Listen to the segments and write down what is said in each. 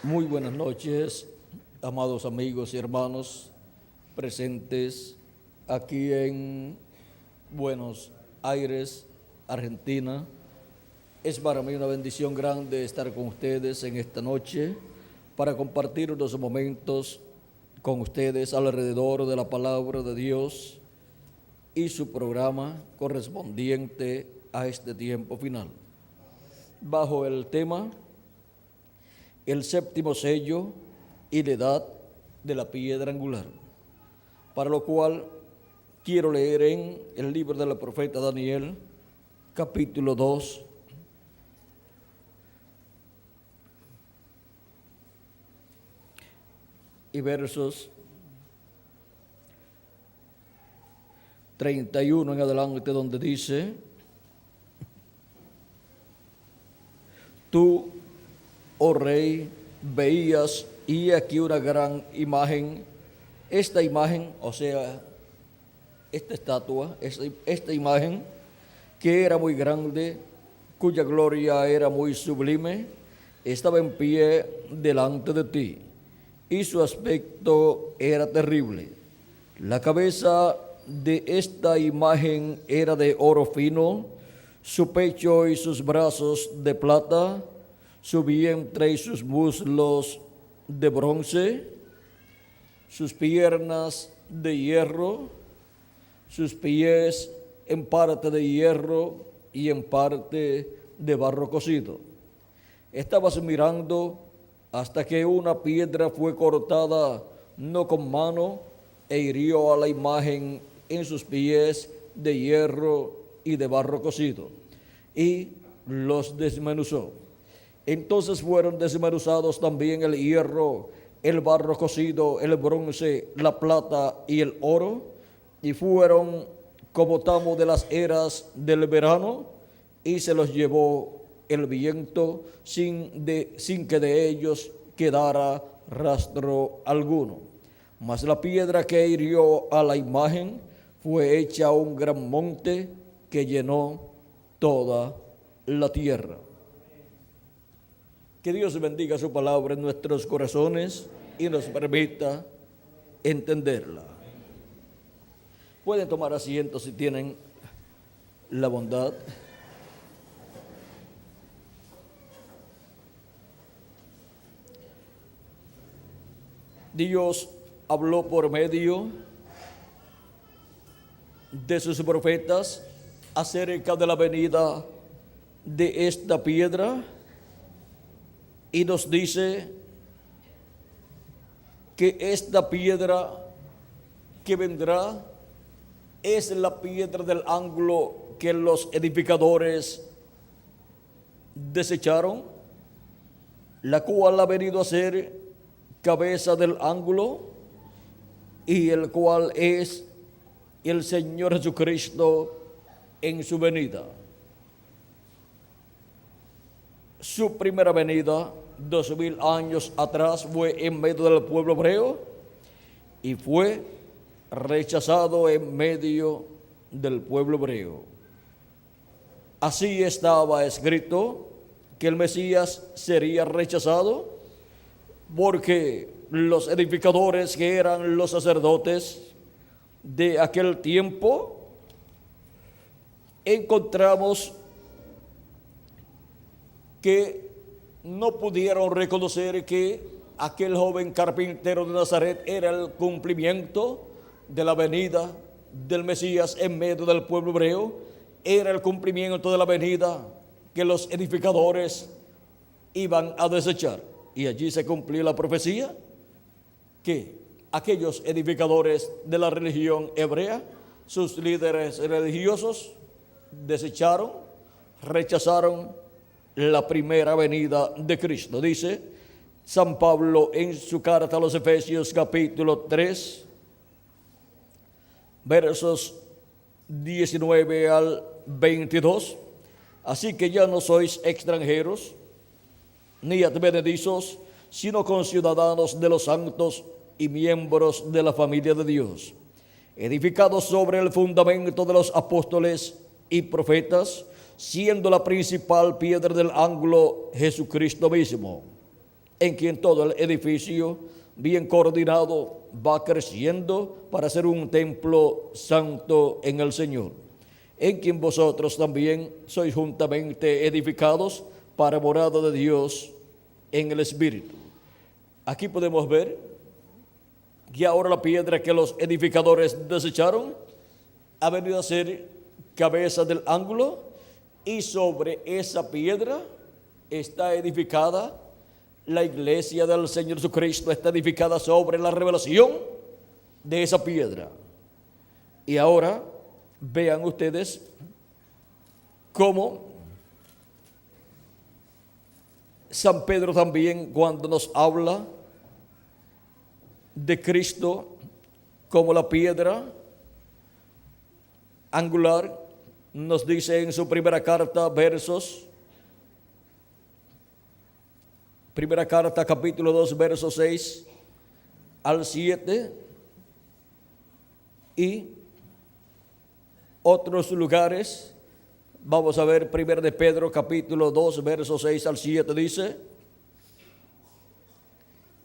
Muy buenas noches, amados amigos y hermanos presentes aquí en Buenos Aires, Argentina. Es para mí una bendición grande estar con ustedes en esta noche para compartir unos momentos con ustedes alrededor de la palabra de Dios y su programa correspondiente a este tiempo final. Bajo el tema el séptimo sello y la edad de la piedra angular, para lo cual quiero leer en el libro del profeta Daniel, capítulo 2, y versos 31 en adelante, donde dice: Tú, oh rey, veías y aquí una gran imagen. Esta imagen, o sea, esta estatua, esta imagen que era muy grande, cuya gloria era muy sublime, estaba en pie delante de ti, y su aspecto era terrible. La cabeza de esta imagen era de oro fino, su pecho y sus brazos de plata, su vientre y sus muslos de bronce, sus piernas de hierro, sus pies en parte de hierro y en parte de barro cocido. Estabas mirando hasta que una piedra fue cortada no con mano e hirió a la imagen en sus pies de hierro y de barro cocido, y los desmenuzó. Entonces fueron desmenuzados también el hierro, el barro cocido, el bronce, la plata y el oro, y fueron como tamo de las eras del verano, y se los llevó el viento sin que de ellos quedara rastro alguno. Mas la piedra que hirió a la imagen fue hecha un gran monte que llenó toda la tierra. Que Dios bendiga su palabra en nuestros corazones y nos permita entenderla. Pueden tomar asiento si tienen la bondad. Dios habló por medio de sus profetas acerca de la venida de esta piedra, y nos dice que esta piedra que vendrá es la piedra del ángulo que los edificadores desecharon, la cual ha venido a ser cabeza del ángulo, y el cual es el Señor Jesucristo en su venida. Su primera venida, 2000 años atrás, fue en medio del pueblo hebreo y fue rechazado en medio del pueblo hebreo. Así estaba escrito que el Mesías sería rechazado, porque los edificadores, que eran los sacerdotes de aquel tiempo, encontramos que no pudieron reconocer que aquel joven carpintero de Nazaret era el cumplimiento de la venida del Mesías en medio del pueblo hebreo, era el cumplimiento de la venida que los edificadores iban a desechar. Y allí se cumplió la profecía que aquellos edificadores de la religión hebrea, sus líderes religiosos, desecharon, rechazaron la primera venida de Cristo. Dice San Pablo en su carta a los Efesios, capítulo 3, versos 19 al 22. Así que ya no sois extranjeros ni advenedizos, sino conciudadanos de los santos y miembros de la familia de Dios, edificados sobre el fundamento de los apóstoles y profetas, siendo la principal piedra del ángulo Jesucristo mismo, en quien todo el edificio, bien coordinado, va creciendo para ser un templo santo en el Señor, en quien vosotros también sois juntamente edificados para morada de Dios en el Espíritu. Aquí podemos ver que ahora la piedra que los edificadores desecharon ha venido a ser cabeza del ángulo, y sobre esa piedra está edificada la iglesia del Señor Jesucristo, está edificada sobre la revelación de esa piedra. Y ahora vean ustedes cómo San Pedro también, cuando nos habla de Cristo como la piedra angular, nos dice en su primera carta, primera carta, capítulo 2, versos 6 al 7, y otros lugares. Vamos a ver primero de Pedro, capítulo 2, versos 6 al 7, dice: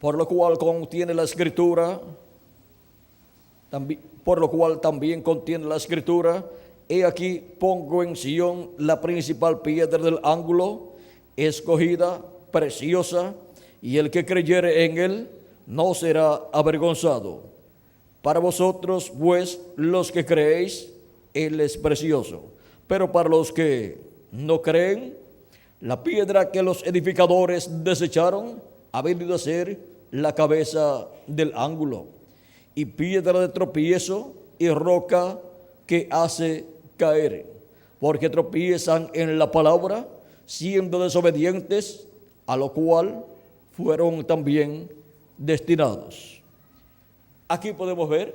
por lo cual contiene la Escritura, por lo cual también contiene la Escritura: he aquí pongo en Sión la principal piedra del ángulo, escogida, preciosa, y el que creyere en él no será avergonzado. Para vosotros, pues, los que creéis, él es precioso. Pero para los que no creen, la piedra que los edificadores desecharon ha venido a ser la cabeza del ángulo, y piedra de tropiezo y roca que hace caer, porque tropiezan en la palabra, siendo desobedientes, a lo cual fueron también destinados. Aquí podemos ver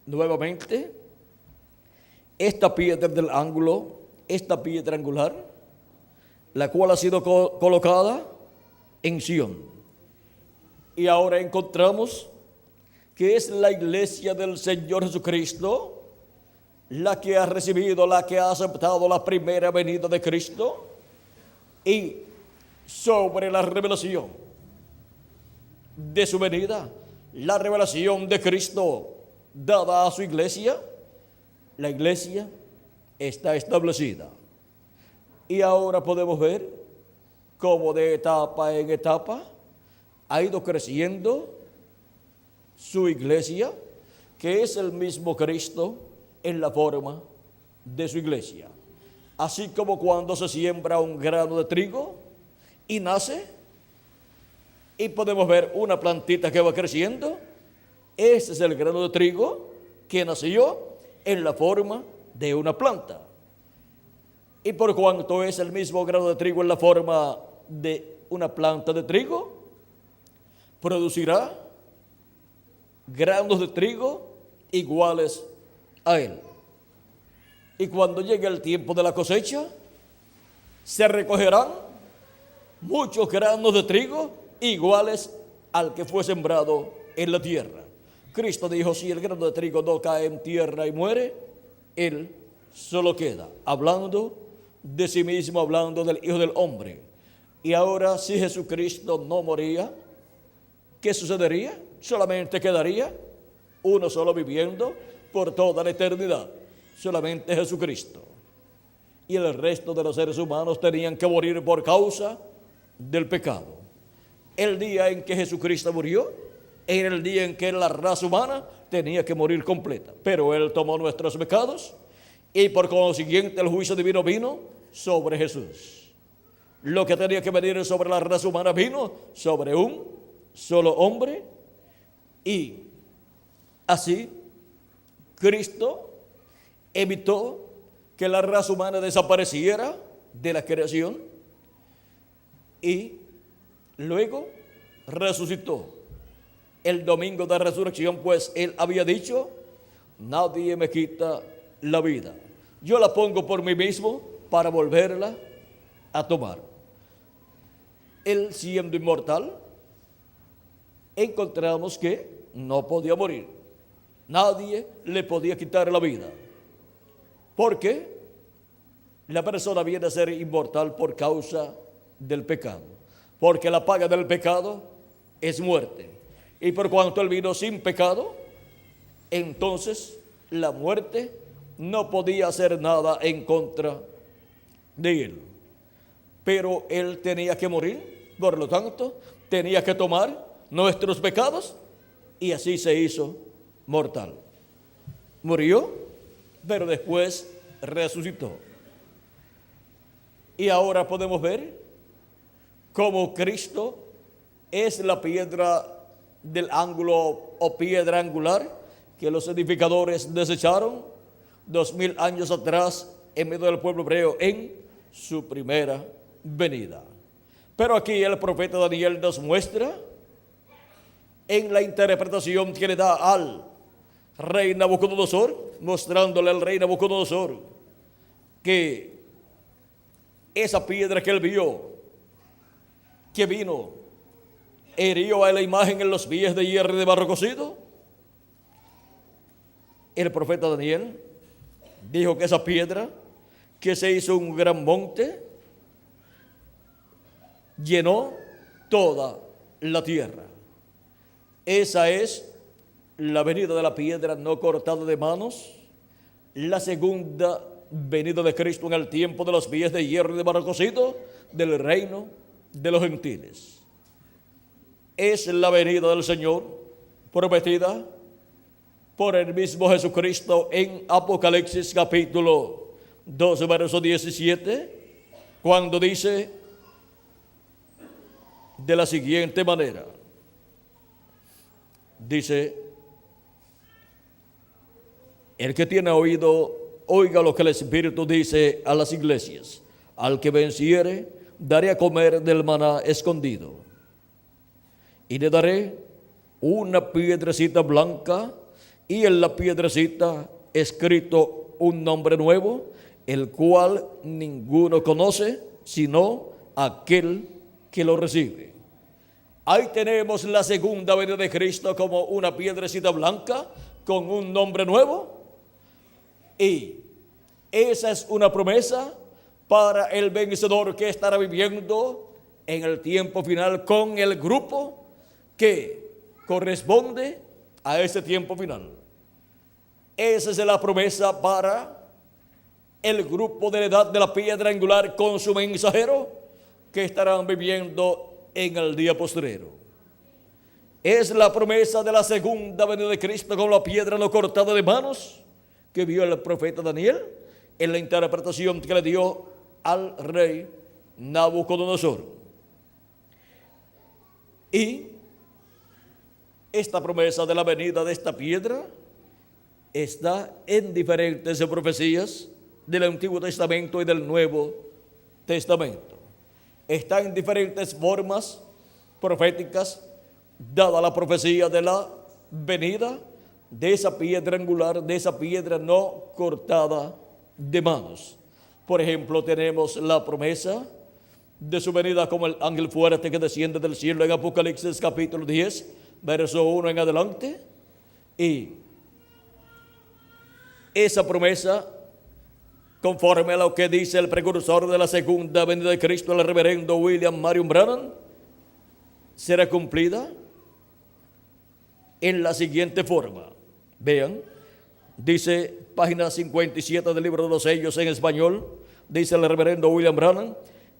nuevamente esta piedra del ángulo, esta piedra angular, la cual ha sido colocada en Sión. Y ahora encontramos que es la iglesia del Señor Jesucristo la que ha recibido, la que ha aceptado la primera venida de Cristo, y sobre la revelación de su venida, la revelación de Cristo dada a su iglesia, la iglesia está establecida. Y ahora podemos ver cómo de etapa en etapa ha ido creciendo su iglesia, que es el mismo Cristo en la forma de su iglesia. Así como cuando se siembra un grano de trigo y nace, y podemos ver una plantita que va creciendo, ese es el grano de trigo que nació en la forma de una planta. Y por cuanto es el mismo grano de trigo en la forma de una planta de trigo, producirá granos de trigo iguales a él. Y cuando llegue el tiempo de la cosecha, se recogerán muchos granos de trigo iguales al que fue sembrado en la tierra. Cristo dijo: si el grano de trigo no cae en tierra y muere, él solo queda. Hablando de sí mismo, hablando del Hijo del Hombre. Y ahora, si Jesucristo no moría, ¿qué sucedería? Solamente quedaría uno solo viviendo por toda la eternidad, solamente Jesucristo. Y el resto de los seres humanos tenían que morir por causa del pecado. El día en que Jesucristo murió era el día en que la raza humana tenía que morir completa, pero Él tomó nuestros pecados y por consiguiente el juicio divino vino sobre Jesús. Lo que tenía que venir sobre la raza humana vino sobre un solo hombre, y así Cristo evitó que la raza humana desapareciera de la creación, y luego resucitó el domingo de resurrección, pues Él había dicho: nadie me quita la vida, yo la pongo por mí mismo para volverla a tomar. Él, siendo inmortal, encontramos que no podía morir, nadie le podía quitar la vida, porque la persona viene a ser inmortal por causa del pecado. porque la paga del pecado es muerte. Y por cuanto Él vino sin pecado, entonces la muerte no podía hacer nada en contra de Él. Pero Él tenía que morir, por lo tanto, tenía que tomar nuestros pecados, y así se hizo mortal. Murió, pero después resucitó. Y ahora podemos ver cómo Cristo es la piedra del ángulo o piedra angular que los edificadores desecharon 2000 años atrás en medio del pueblo hebreo en su primera venida. Pero aquí el profeta Daniel nos muestra en la interpretación que le da al rey Nabucodonosor, mostrándole al rey Nabucodonosor que esa piedra que él vio, que vino, hirió a la imagen en los pies de hierro y de barro cocido. El profeta Daniel dijo que esa piedra, que se hizo un gran monte, llenó toda la tierra. Esa es la venida de la piedra no cortada de manos, la segunda venida de Cristo en el tiempo de los pies de hierro y de barro cocido del reino de los gentiles. Es la venida del Señor prometida por el mismo Jesucristo en Apocalipsis capítulo 2, verso 17, cuando dice de la siguiente manera, dice: el que tiene oído, oiga lo que el Espíritu dice a las iglesias. Al que venciere, daré a comer del maná escondido, y le daré una piedrecita blanca, y en la piedrecita escrito un nombre nuevo, el cual ninguno conoce sino aquel que lo recibe. Ahí tenemos la segunda venida de Cristo como una piedrecita blanca con un nombre nuevo, y esa es una promesa para el vencedor que estará viviendo en el tiempo final con el grupo que corresponde a ese tiempo final. Esa es la promesa para el grupo de la edad de la piedra angular con su mensajero que estarán viviendo en el día postrero. Es la promesa de la segunda venida de Cristo con la piedra no cortada de manos que vio el profeta Daniel en la interpretación que le dio al rey Nabucodonosor. Y esta promesa de la venida de esta piedra está en diferentes profecías del Antiguo Testamento y del Nuevo Testamento. Está en diferentes formas proféticas, dada la profecía de la venida de esa piedra angular, de esa piedra no cortada de manos. Por ejemplo, tenemos la promesa de su venida como el ángel fuerte que desciende del cielo en Apocalipsis capítulo 10, verso 1 en adelante. Y esa promesa, conforme a lo que dice el precursor de la segunda venida de Cristo, el reverendo William Marion Branham, será cumplida en la siguiente forma. Vean, dice página 57 del libro de los sellos en español, dice el reverendo William Branham: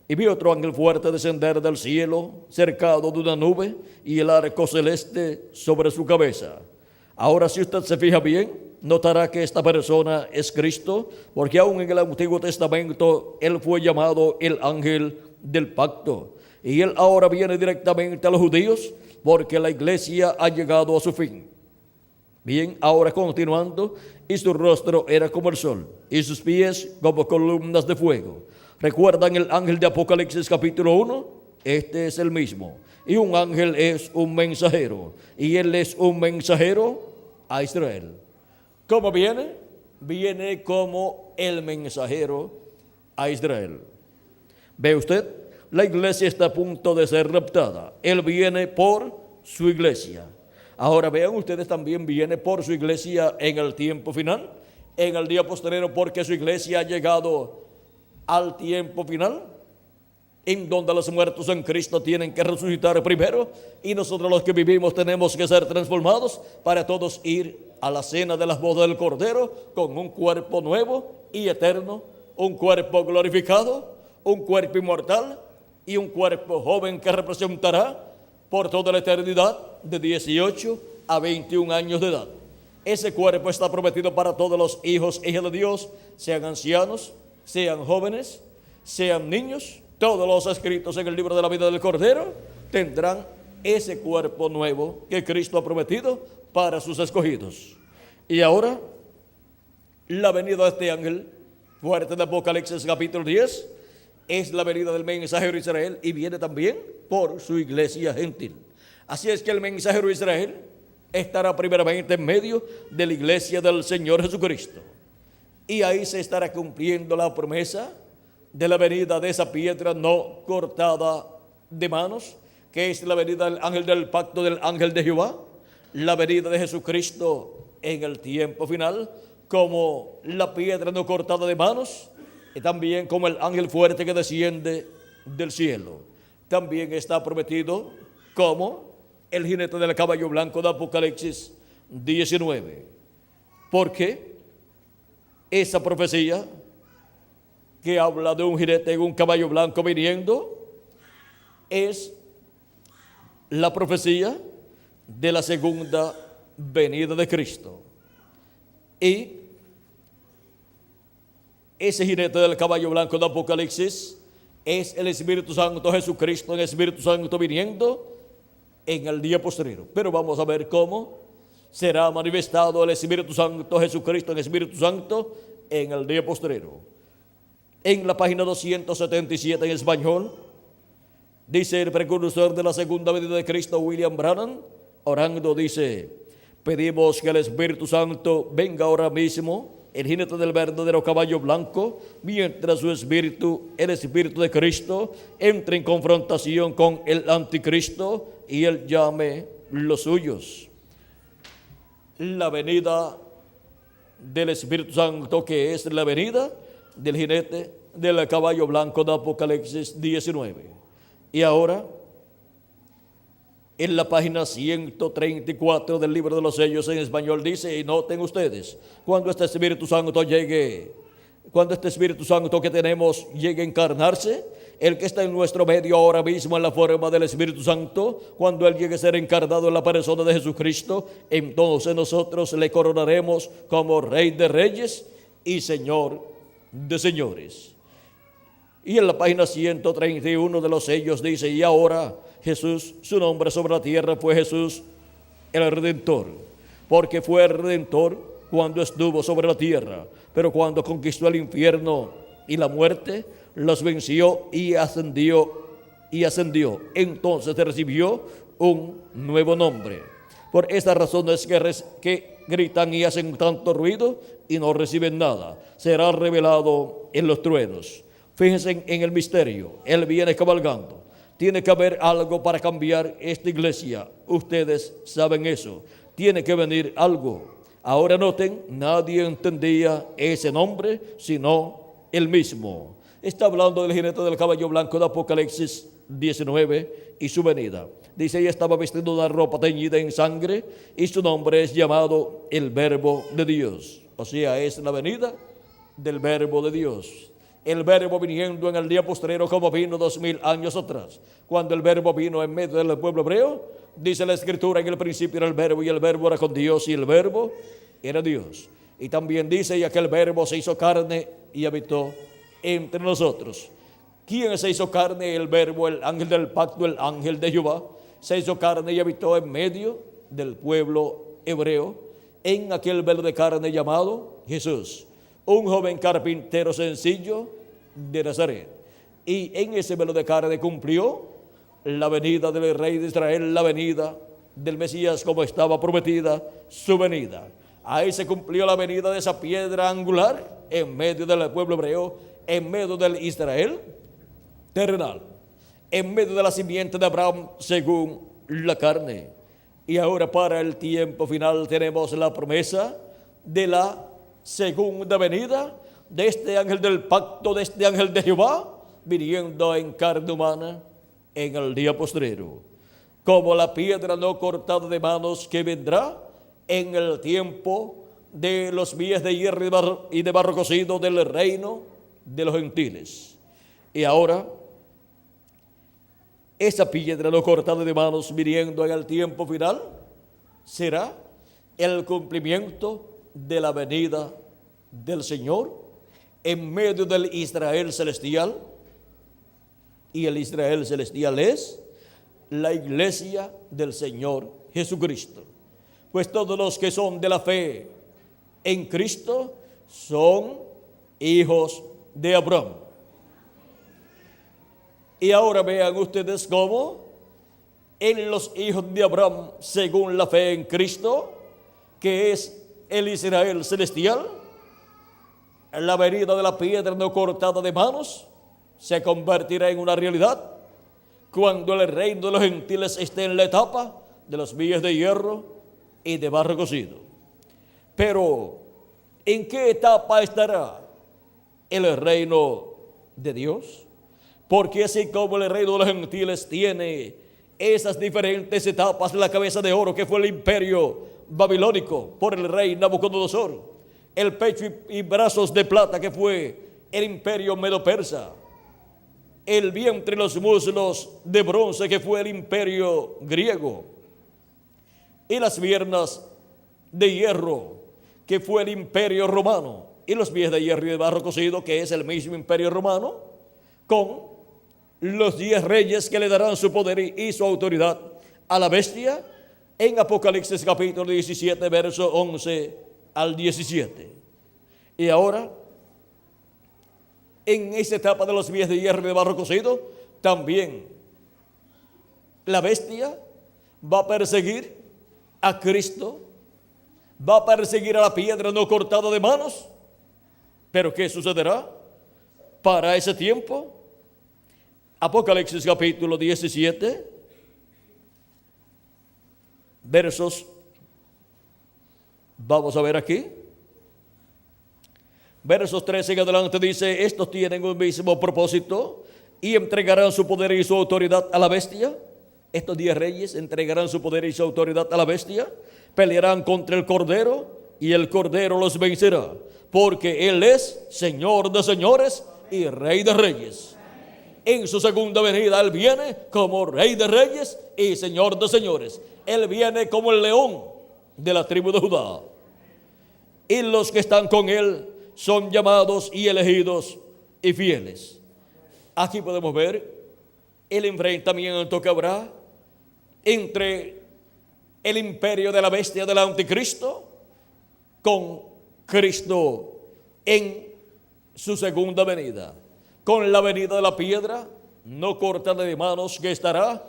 y vi otro ángel fuerte descender del cielo, cercado de una nube, y el arco celeste sobre su cabeza. Ahora, si usted se fija bien, notará que esta persona es Cristo, porque aún en el Antiguo Testamento Él fue llamado el ángel del pacto. Y Él ahora viene directamente a los judíos, porque la iglesia ha llegado a su fin. Bien, ahora continuando, y su rostro era como el sol, y sus pies como columnas de fuego. ¿Recuerdan el ángel de Apocalipsis capítulo 1? Este es el mismo. Y un ángel es un mensajero, y él es un mensajero a Israel. ¿Cómo viene? Viene como el mensajero a Israel. ¿Ve usted? La iglesia está a punto de ser raptada. Él viene por su iglesia. Ahora vean ustedes, también viene por su iglesia en el tiempo final, en el día postrero, porque su iglesia ha llegado al tiempo final. en donde los muertos en Cristo tienen que resucitar primero, y nosotros los que vivimos tenemos que ser transformados para todos ir a la cena de las bodas del Cordero con un cuerpo nuevo y eterno, un cuerpo glorificado, un cuerpo inmortal y un cuerpo joven que representará por toda la eternidad de 18 a 21 años de edad. Ese cuerpo está prometido para todos los hijos e hijas de Dios, sean ancianos, sean jóvenes, sean niños. Todos los escritos en el libro de la vida del Cordero tendrán ese cuerpo nuevo que Cristo ha prometido para sus escogidos. Y ahora, la venida de este ángel fuerte de Apocalipsis capítulo 10 es la venida del mensajero de Israel, y viene también por su iglesia gentil. Así es que el mensajero de Israel estará primeramente en medio de la iglesia del Señor Jesucristo, y ahí se estará cumpliendo la promesa de la venida de esa piedra no cortada de manos, que es la venida del ángel del pacto, del ángel de Jehová, la venida de Jesucristo en el tiempo final, como la piedra no cortada de manos, y también como el ángel fuerte que desciende del cielo. También está prometido como el jinete del caballo blanco de Apocalipsis 19, porque esa profecía que habla de un jinete en un caballo blanco viniendo es la profecía de la segunda venida de Cristo. Y ese jinete del caballo blanco de Apocalipsis es el Espíritu Santo Jesucristo, el Espíritu Santo viniendo en el día postrero. Pero vamos a ver cómo será manifestado el Espíritu Santo Jesucristo, el Espíritu Santo en el día postrero. En la página 277 en español, dice el precursor de la segunda venida de Cristo, William Branham, orando, dice: pedimos que el Espíritu Santo venga ahora mismo, el jinete del verdadero caballo blanco, mientras su espíritu, el Espíritu de Cristo, entre en confrontación con el anticristo y él llame los suyos. La venida del Espíritu Santo, que es la venida del jinete del caballo blanco de Apocalipsis 19. Y ahora, en la página 134 del libro de los sellos en español dice, y noten ustedes, cuando este Espíritu Santo llegue, cuando este Espíritu Santo que tenemos llegue a encarnarse, el que está en nuestro medio ahora mismo en la forma del Espíritu Santo, cuando él llegue a ser encarnado en la persona de Jesucristo, entonces nosotros le coronaremos como Rey de Reyes y Señor de Señores. Y en la página 131 de los sellos dice, y ahora Jesús, su nombre sobre la tierra fue Jesús el Redentor, porque fue el Redentor cuando estuvo sobre la tierra, pero cuando conquistó el infierno y la muerte, los venció y ascendió, entonces recibió un nuevo nombre. Por esta razón es que gritan y hacen tanto ruido y no reciben nada. Será revelado en los truenos. Fíjense en el misterio, él viene cabalgando. Tiene que haber algo para cambiar esta iglesia. Ustedes saben eso. Tiene que venir algo. Ahora noten, nadie entendía ese nombre sino él mismo. Está hablando del jinete del caballo blanco de Apocalipsis 19 y su venida. Dice, ella estaba vestido de una ropa teñida en sangre y su nombre es llamado el Verbo de Dios. O sea, es la venida del Verbo de Dios. El Verbo viniendo en el día postrero como vino 2000 años atrás. Cuando el Verbo vino en medio del pueblo hebreo, dice la Escritura, en el principio era el Verbo y el Verbo era con Dios y el Verbo era Dios. Y también dice, y aquel Verbo se hizo carne y habitó entre nosotros. ¿Quién se hizo carne? El Verbo, el ángel del pacto, el ángel de Jehová, se hizo carne y habitó en medio del pueblo hebreo, en aquel velo de carne llamado Jesús, un joven carpintero sencillo de Nazaret. Y en ese velo de carne cumplió la venida del Rey de Israel, la venida del Mesías como estaba prometida su venida. Ahí se cumplió la venida de esa piedra angular en medio del pueblo hebreo, en medio del Israel terrenal, en medio de la simiente de Abraham según la carne. Y ahora para el tiempo final tenemos la promesa de la segunda venida de este ángel del pacto, de este ángel de Jehová, viniendo en carne humana en el día postrero, como la piedra no cortada de manos que vendrá en el tiempo de los días de hierro y de barro cocido del reino de los gentiles. Y ahora, esa piedra no cortada de manos viniendo en el tiempo final será el cumplimiento de la venida del Señor en medio del Israel celestial. Y el Israel celestial es la iglesia del Señor Jesucristo. Pues todos los que son de la fe en Cristo son hijos de Abraham. Y ahora vean ustedes cómo en los hijos de Abraham, según la fe en Cristo, que es el Israel celestial, la venida de la piedra no cortada de manos se convertirá en una realidad cuando el reino de los gentiles esté en la etapa de los días de hierro y de barro cocido. Pero, ¿en qué etapa estará el reino de Dios? Porque así como el reino de los gentiles tiene esas diferentes etapas, la cabeza de oro que fue el imperio babilónico por el rey Nabucodonosor, el pecho y brazos de plata que fue el imperio medo-persa, el vientre y los muslos de bronce que fue el imperio griego, y las piernas de hierro que fue el imperio romano, y los pies de hierro y de barro cocido que es el mismo imperio romano, con los 10 reyes que le darán su poder y su autoridad a la bestia, en Apocalipsis capítulo 17, verso 11 al 17. Y ahora, en esta etapa de los pies de hierro y de barro cocido, también la bestia va a perseguir a Cristo, va a perseguir a la piedra no cortada de manos. Pero ¿qué sucederá para ese tiempo? Apocalipsis capítulo 17, versos, vamos a ver aquí, versos 13 en adelante dice: estos tienen un mismo propósito y entregarán su poder y su autoridad a la bestia. Estos 10 reyes entregarán su poder y su autoridad a la bestia, pelearán contra el Cordero y el Cordero los vencerá, porque Él es Señor de señores y Rey de reyes. En su segunda venida Él viene como Rey de reyes y Señor de señores. Él viene como el león de la tribu de Judá. Y los que están con Él son llamados y elegidos y fieles. Aquí podemos ver el enfrentamiento que habrá entre el imperio de la bestia del anticristo con Cristo en su segunda venida, con la venida de la piedra no cortada de manos que estará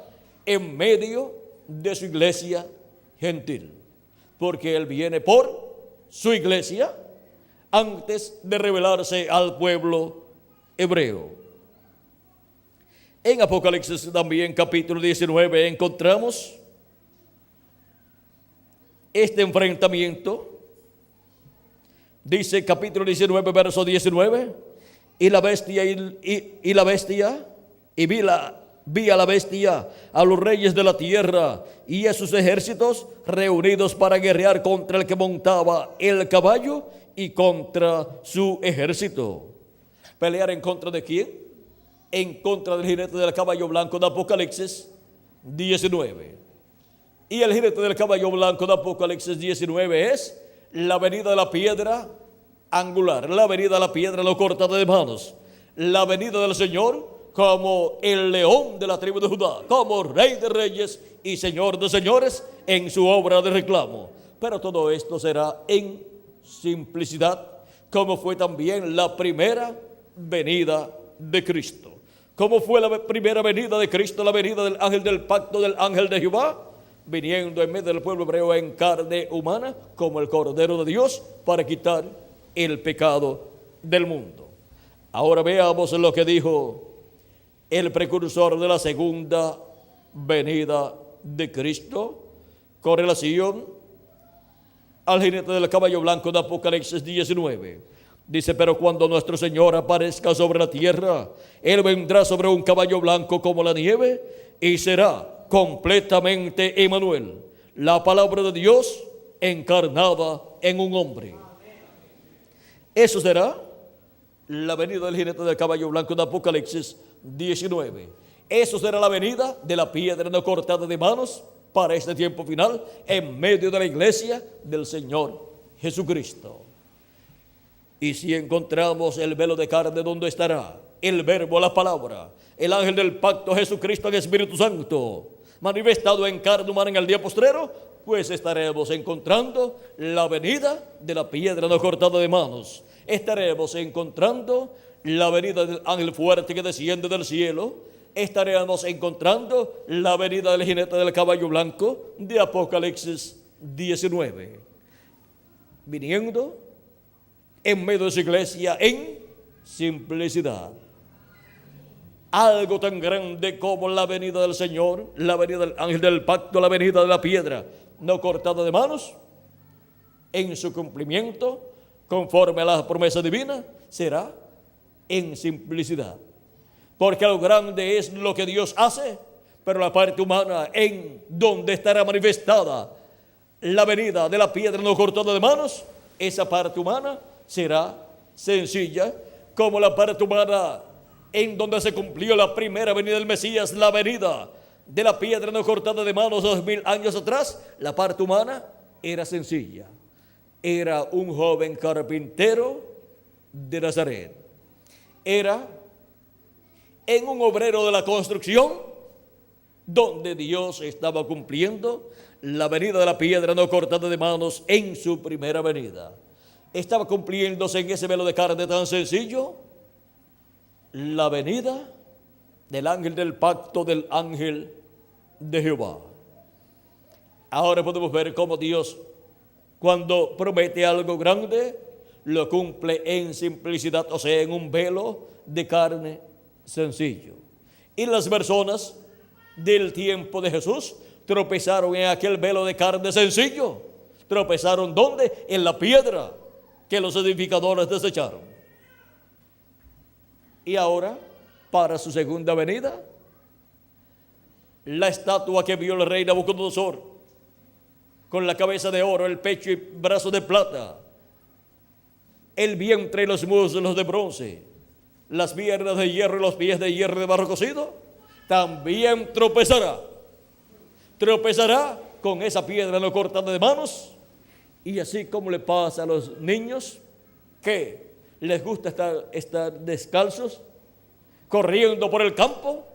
en medio de su iglesia gentil, porque Él viene por su iglesia antes de revelarse al pueblo hebreo. En Apocalipsis también capítulo 19 encontramos este enfrentamiento. Dice capítulo 19 verso 19: y la bestia vi a la bestia, a los reyes de la tierra y a sus ejércitos reunidos para guerrear contra el que montaba el caballo y contra su ejército. ¿Pelear en contra de quién? En contra del jinete del caballo blanco de Apocalipsis 19. Y el jinete del caballo blanco de Apocalipsis 19 es la venida de la piedra angular, la venida de la piedra no cortada de manos, la venida del Señor como el león de la tribu de Judá, como Rey de reyes y Señor de señores en su obra de reclamo. Pero todo esto será en simplicidad, como fue también la primera venida de Cristo. ¿Cómo fue la primera venida de Cristo? La venida del ángel del pacto, del ángel de Jehová, viniendo en medio del pueblo hebreo en carne humana, como el Cordero de Dios, para quitar el pecado del mundo. Ahora veamos lo que dijo el precursor de la segunda venida de Cristo con relación al jinete del caballo blanco de Apocalipsis 19. Dice, pero cuando nuestro Señor aparezca sobre la tierra, Él vendrá sobre un caballo blanco como la nieve y será completamente Emmanuel, la palabra de Dios encarnada en un hombre. Eso será la venida del jinete del caballo blanco de Apocalipsis 19. Eso será la venida de la piedra no cortada de manos para este tiempo final en medio de la iglesia del Señor Jesucristo. Y si encontramos el velo de carne, ¿dónde estará? El verbo, la palabra, el ángel del pacto, Jesucristo en Espíritu Santo, manifestado en carne humana en el día postrero, pues estaremos encontrando la venida de la piedra no cortada de manos. Estaremos encontrando la venida del ángel fuerte que desciende del cielo. Estaremos encontrando la venida del jinete del caballo blanco de Apocalipsis 19. Viniendo en medio de su iglesia en simplicidad. Algo tan grande como la venida del Señor, la venida del ángel del pacto, la venida de la piedra no cortada de manos, en su cumplimiento, conforme a la promesa divina, será en simplicidad. Porque lo grande es lo que Dios hace, pero la parte humana, en donde estará manifestada la venida de la piedra no cortada de manos, esa parte humana será sencilla, como la parte humana en donde se cumplió la primera venida del Mesías, la venida de la piedra no cortada de manos 2000 años atrás. La parte humana era sencilla. Era un joven carpintero de Nazaret. Era en un obrero de la construcción donde Dios estaba cumpliendo la venida de la piedra no cortada de manos en su primera venida. Estaba cumpliéndose en ese velo de carne tan sencillo la venida del ángel del pacto, del ángel de Jehová. Ahora podemos ver cómo Dios, cuando promete algo grande, lo cumple en simplicidad, o sea, en un velo de carne sencillo. Y las personas del tiempo de Jesús tropezaron en aquel velo de carne sencillo. ¿Tropezaron dónde? En la piedra que los edificadores desecharon. Y ahora, para su segunda venida, la estatua que vio el rey Nabucodonosor, con la cabeza de oro, el pecho y brazos de plata, el vientre y los muslos de bronce, las piernas de hierro y los pies de hierro de barro cocido, también tropezará. Tropezará con esa piedra no cortada de manos. Y así como le pasa a los niños que les gusta estar descalzos, corriendo por el campo,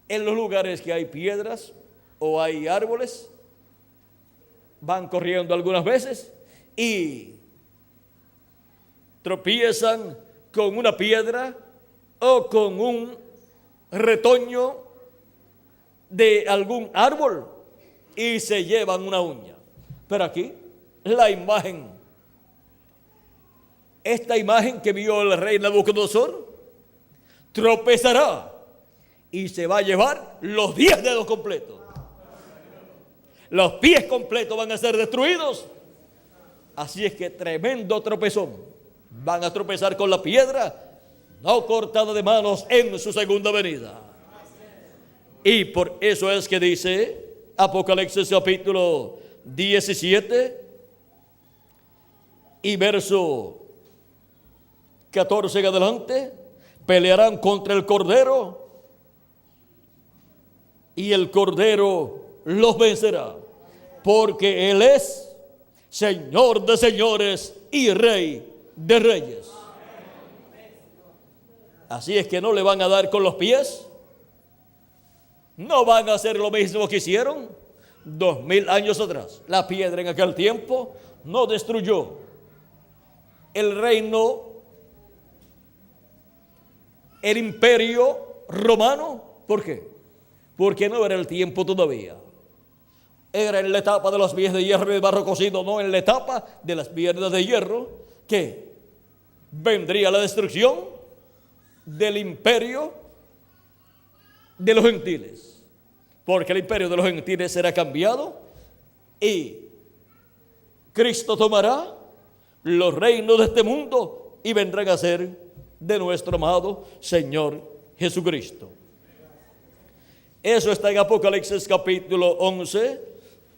en los lugares que hay piedras o hay árboles, van corriendo algunas veces y tropiezan con una piedra o con un retoño de algún árbol y se llevan una uña. Pero aquí la imagen, esta imagen que vio el rey Nabucodonosor, tropezará y se va a llevar los 10 dedos completos. Los pies completos van a ser destruidos. Así es que tremendo tropezón. Van a tropezar con la piedra no cortada de manos en su segunda venida. Y por eso es que dice Apocalipsis capítulo 17 y verso 14 en adelante: pelearán contra el Cordero y el Cordero los vencerá, porque Él es Señor de señores y Rey de reyes. Así es que no le van a dar con los pies, no van a hacer lo mismo que hicieron 2000 años atrás. La piedra en aquel tiempo no destruyó el reino, el imperio romano. ¿Por qué? Porque no era el tiempo todavía. Era en la etapa de los pies de hierro y de barro cocido, no en la etapa de las piernas de hierro, que vendría la destrucción del imperio de los gentiles. Porque el imperio de los gentiles será cambiado y Cristo tomará los reinos de este mundo y vendrán a ser de nuestro amado Señor Jesucristo. Eso está en Apocalipsis capítulo 11,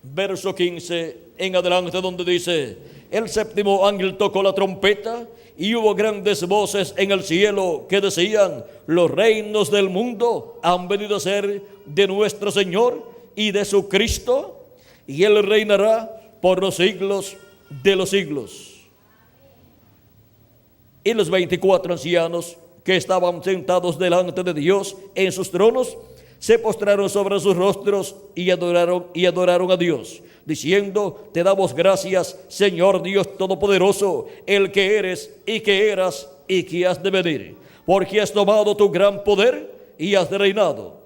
verso 15 en adelante, donde dice: el séptimo ángel tocó la trompeta y hubo grandes voces en el cielo que decían: los reinos del mundo han venido a ser de nuestro Señor y de su Cristo, y Él reinará por los siglos de los siglos. Y los 24 ancianos que estaban sentados delante de Dios en sus tronos se postraron sobre sus rostros y adoraron a Dios, diciendo: te damos gracias, Señor Dios Todopoderoso, el que eres y que eras y que has de venir, porque has tomado tu gran poder y has reinado.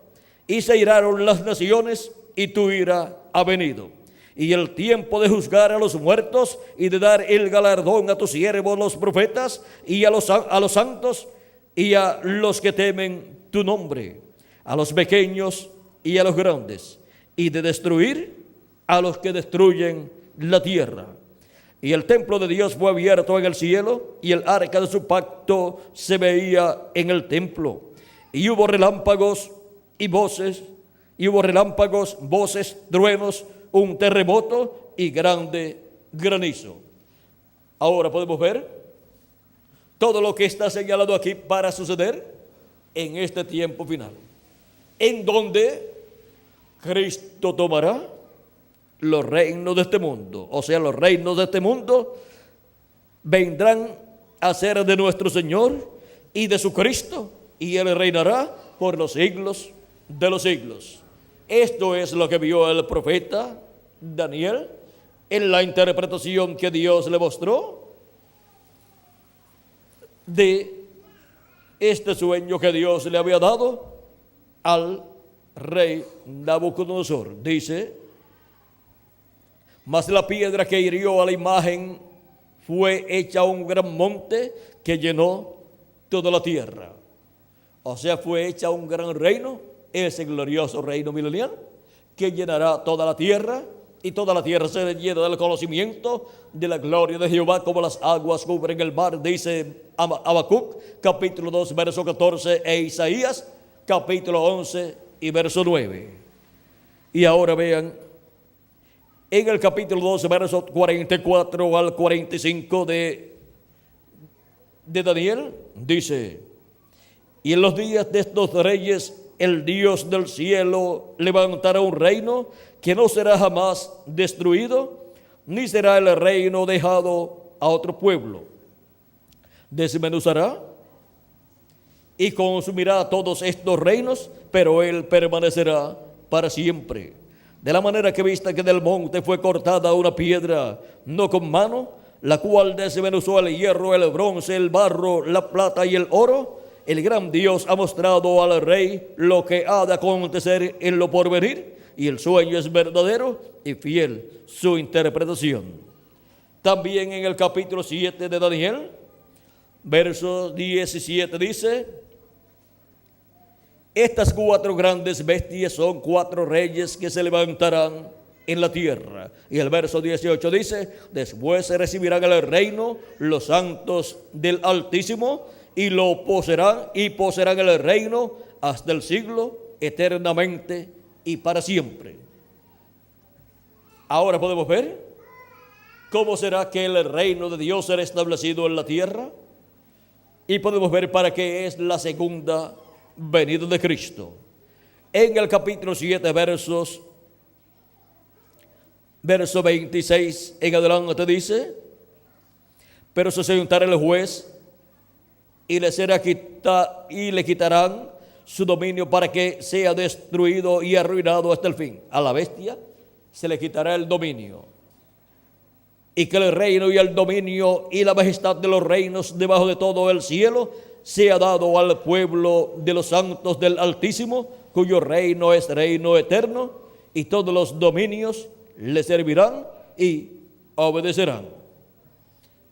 Y se iraron las naciones y tu ira ha venido. Y el tiempo de juzgar a los muertos y de dar el galardón a tus siervos los profetas y a los santos y a los que temen tu nombre, a los pequeños y a los grandes, y de destruir a los que destruyen la tierra. Y el templo de Dios fue abierto en el cielo, y el arca de su pacto se veía en el templo. Y hubo relámpagos y voces, truenos, un terremoto y grande granizo. Ahora podemos ver todo lo que está señalado aquí para suceder en este tiempo final, en donde Cristo tomará los reinos de este mundo. O sea, los reinos de este mundo vendrán a ser de nuestro Señor y de su Cristo, y Él reinará por los siglos de los siglos. Esto es lo que vio el profeta Daniel en la interpretación que Dios le mostró de este sueño que Dios le había dado al rey Nabucodonosor. Dice: mas la piedra que hirió a la imagen fue hecha un gran monte que llenó toda la tierra. O sea, fue hecha un gran reino, ese glorioso reino milenial que llenará toda la tierra, y toda la tierra se llena del conocimiento de la gloria de Jehová como las aguas cubren el mar, dice Habacuc capítulo 2 verso 14 e Isaías capítulo 11 y verso 9. Y ahora vean, en el capítulo 12 verso 44 al 45 de Daniel, dice: y en los días de estos reyes el Dios del cielo levantará un reino que no será jamás destruido, ni será el reino dejado a otro pueblo. Desmenuzará y consumirá todos estos reinos, pero Él permanecerá para siempre. De la manera que vista que del monte fue cortada una piedra, no con mano, la cual desmenuzó el hierro, el bronce, el barro, la plata y el oro, el gran Dios ha mostrado al rey lo que ha de acontecer en lo porvenir, y el sueño es verdadero y fiel su interpretación. También en el capítulo 7 de Daniel, verso 17 dice: estas 4 grandes bestias son 4 reyes que se levantarán en la tierra. Y el verso 18 dice: después se recibirán el reino los santos del Altísimo, y lo poseerán el reino hasta el siglo, eternamente y para siempre. Ahora podemos ver cómo será que el reino de Dios será establecido en la tierra, y podemos ver para qué es la segunda venida de Cristo. En el capítulo 7 verso 26 en adelante dice: pero se sentará el juez y le quitarán su dominio para que sea destruido y arruinado hasta el fin. A la bestia se le quitará el dominio, y que el reino y el dominio y la majestad de los reinos debajo de todo el cielo sea dado al pueblo de los santos del Altísimo, cuyo reino es reino eterno, y todos los dominios le servirán y obedecerán.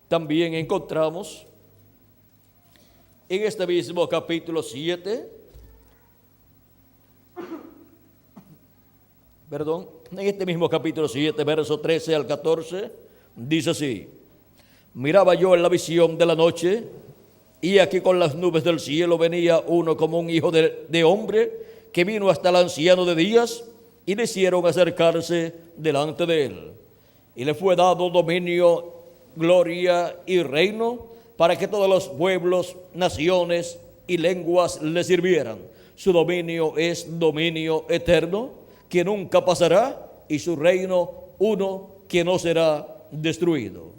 También encontramos en este mismo capítulo 7, en este mismo capítulo 7, verso 13 al 14, dice así: Miraba yo en la visión de la noche, y aquí con las nubes del cielo venía uno como un hijo de hombre, que vino hasta el anciano de días, y le hicieron acercarse delante de él. Y le fue dado dominio, gloria y reino, para que todos los pueblos, naciones y lenguas le sirvieran. Su dominio es dominio eterno, que nunca pasará, y su reino uno que no será destruido.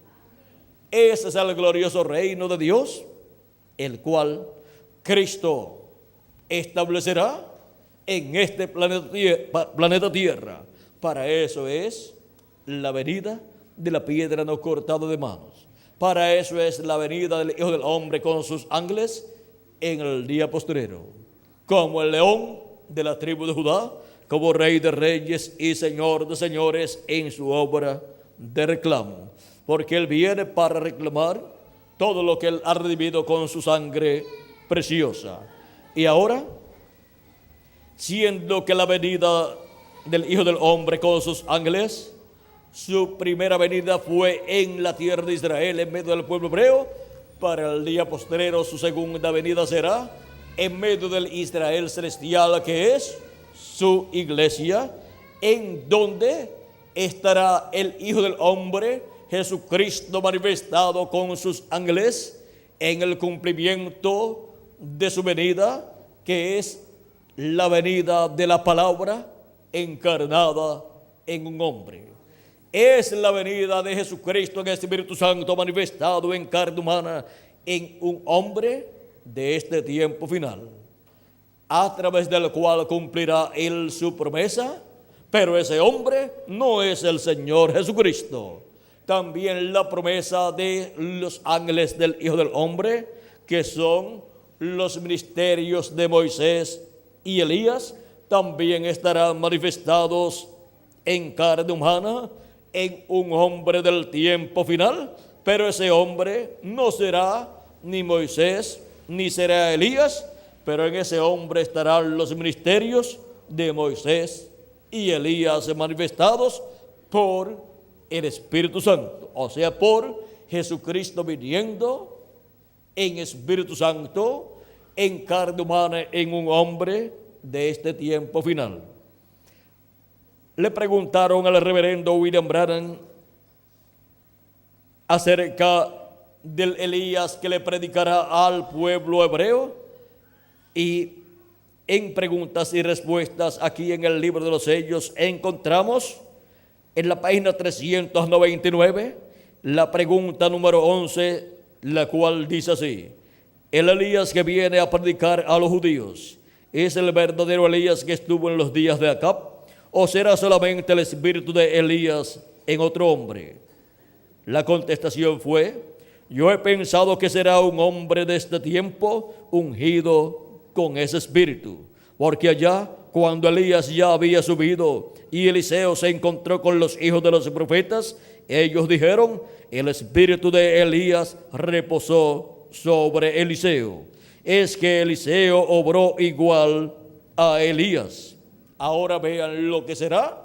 Ese es el glorioso reino de Dios, el cual Cristo establecerá en este planeta Tierra. Para eso es la venida de la piedra no cortada de manos. Para eso es la venida del Hijo del Hombre con sus ángeles en el día postrero, como el león de la tribu de Judá, como Rey de reyes y Señor de señores en su obra de reclamo. Porque Él viene para reclamar todo lo que Él ha redimido con su sangre preciosa. Y ahora, siendo que la venida del Hijo del Hombre con sus ángeles, su primera venida fue en la tierra de Israel, en medio del pueblo hebreo, para el día postrero su segunda venida será en medio del Israel celestial, que es su iglesia, en donde estará el Hijo del Hombre, Jesucristo manifestado con sus ángeles, en el cumplimiento de su venida, que es la venida de la palabra encarnada en un hombre. Es la venida de Jesucristo en el Espíritu Santo manifestado en carne humana en un hombre de este tiempo final, a través del cual cumplirá Él su promesa. Pero ese hombre no es el Señor Jesucristo. También la promesa de los ángeles del Hijo del Hombre, que son los ministerios de Moisés y Elías, también estarán manifestados en carne humana en un hombre del tiempo final. Pero ese hombre no será ni Moisés ni será Elías, pero en ese hombre estarán los ministerios de Moisés y Elías manifestados por el Espíritu Santo, o sea, por Jesucristo viniendo en Espíritu Santo, en carne humana, en un hombre de este tiempo final. Le preguntaron al reverendo William Branham acerca del Elías que le predicará al pueblo hebreo, y en preguntas y respuestas aquí en el libro de los sellos encontramos en la página 399 la pregunta número 11, la cual dice así: el Elías que viene a predicar a los judíos, ¿es el verdadero Elías que estuvo en los días de Acab, o será solamente el espíritu de Elías en otro hombre? La contestación fue: yo he pensado que será un hombre de este tiempo ungido con ese espíritu, porque allá, cuando Elías ya había subido y Eliseo se encontró con los hijos de los profetas, ellos dijeron: el espíritu de Elías reposó sobre Eliseo. Es que Eliseo obró igual a Elías. Ahora vean lo que será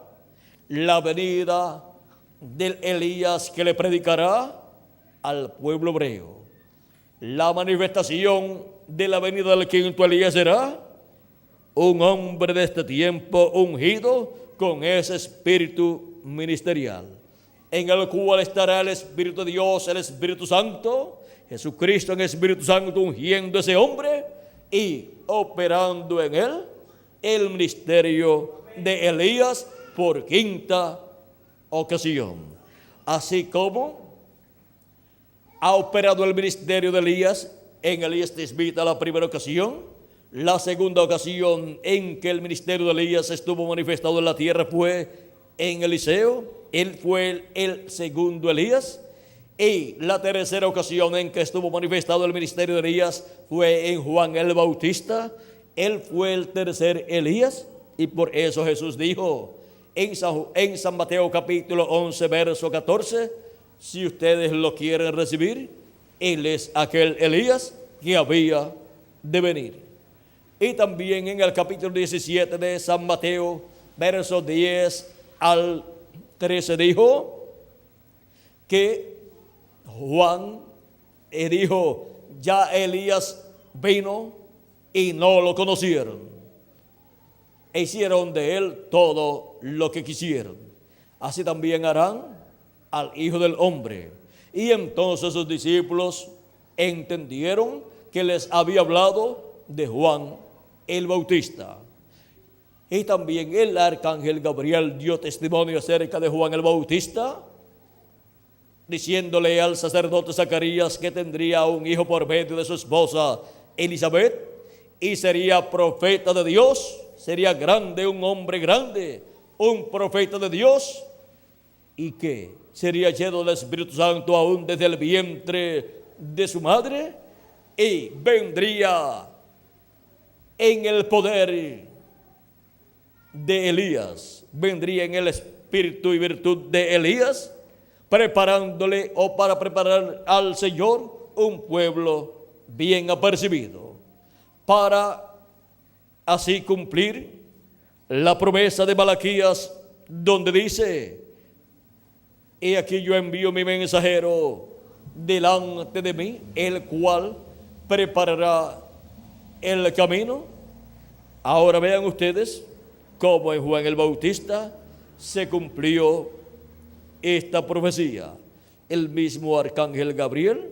la venida del Elías que le predicará al pueblo hebreo. La manifestación de la venida del quinto Elías será un hombre de este tiempo ungido con ese espíritu ministerial, en el cual estará el Espíritu de Dios, el Espíritu Santo, Jesucristo en el Espíritu Santo ungiendo a ese hombre y operando en él el ministerio de Elías por quinta ocasión. Así como ha operado el ministerio de Elías en Elías Tisbita la primera ocasión, la segunda ocasión en que el ministerio de Elías estuvo manifestado en la tierra fue en Eliseo, él fue el segundo Elías, y la tercera ocasión en que estuvo manifestado el ministerio de Elías fue en Juan el Bautista, él fue el tercer Elías, y por eso Jesús dijo en San Mateo capítulo 11 verso 14, si ustedes lo quieren recibir, él es aquel Elías que había de venir. Y también en el capítulo 17 de San Mateo, versos 10 al 13, dijo que Juan dijo, ya Elías vino y no lo conocieron. E hicieron de él todo lo que quisieron. Así también harán al Hijo del Hombre. Y entonces sus discípulos entendieron que les había hablado de Juan el Bautista. Y también el arcángel Gabriel dio testimonio acerca de Juan el Bautista, diciéndole al sacerdote Zacarías que tendría un hijo por medio de su esposa Elizabeth, y sería profeta de Dios, sería grande, un hombre grande, un profeta de Dios, y que sería lleno del Espíritu Santo aún desde el vientre de su madre, y vendría en el poder de Elías, vendría en el espíritu y virtud de Elías, preparándole o para preparar al Señor un pueblo bien apercibido, para así cumplir la promesa de Malaquías, donde dice: he aquí yo envío mi mensajero delante de mí, el cual preparará el camino. Ahora vean ustedes cómo en Juan el Bautista se cumplió esta profecía. El mismo arcángel Gabriel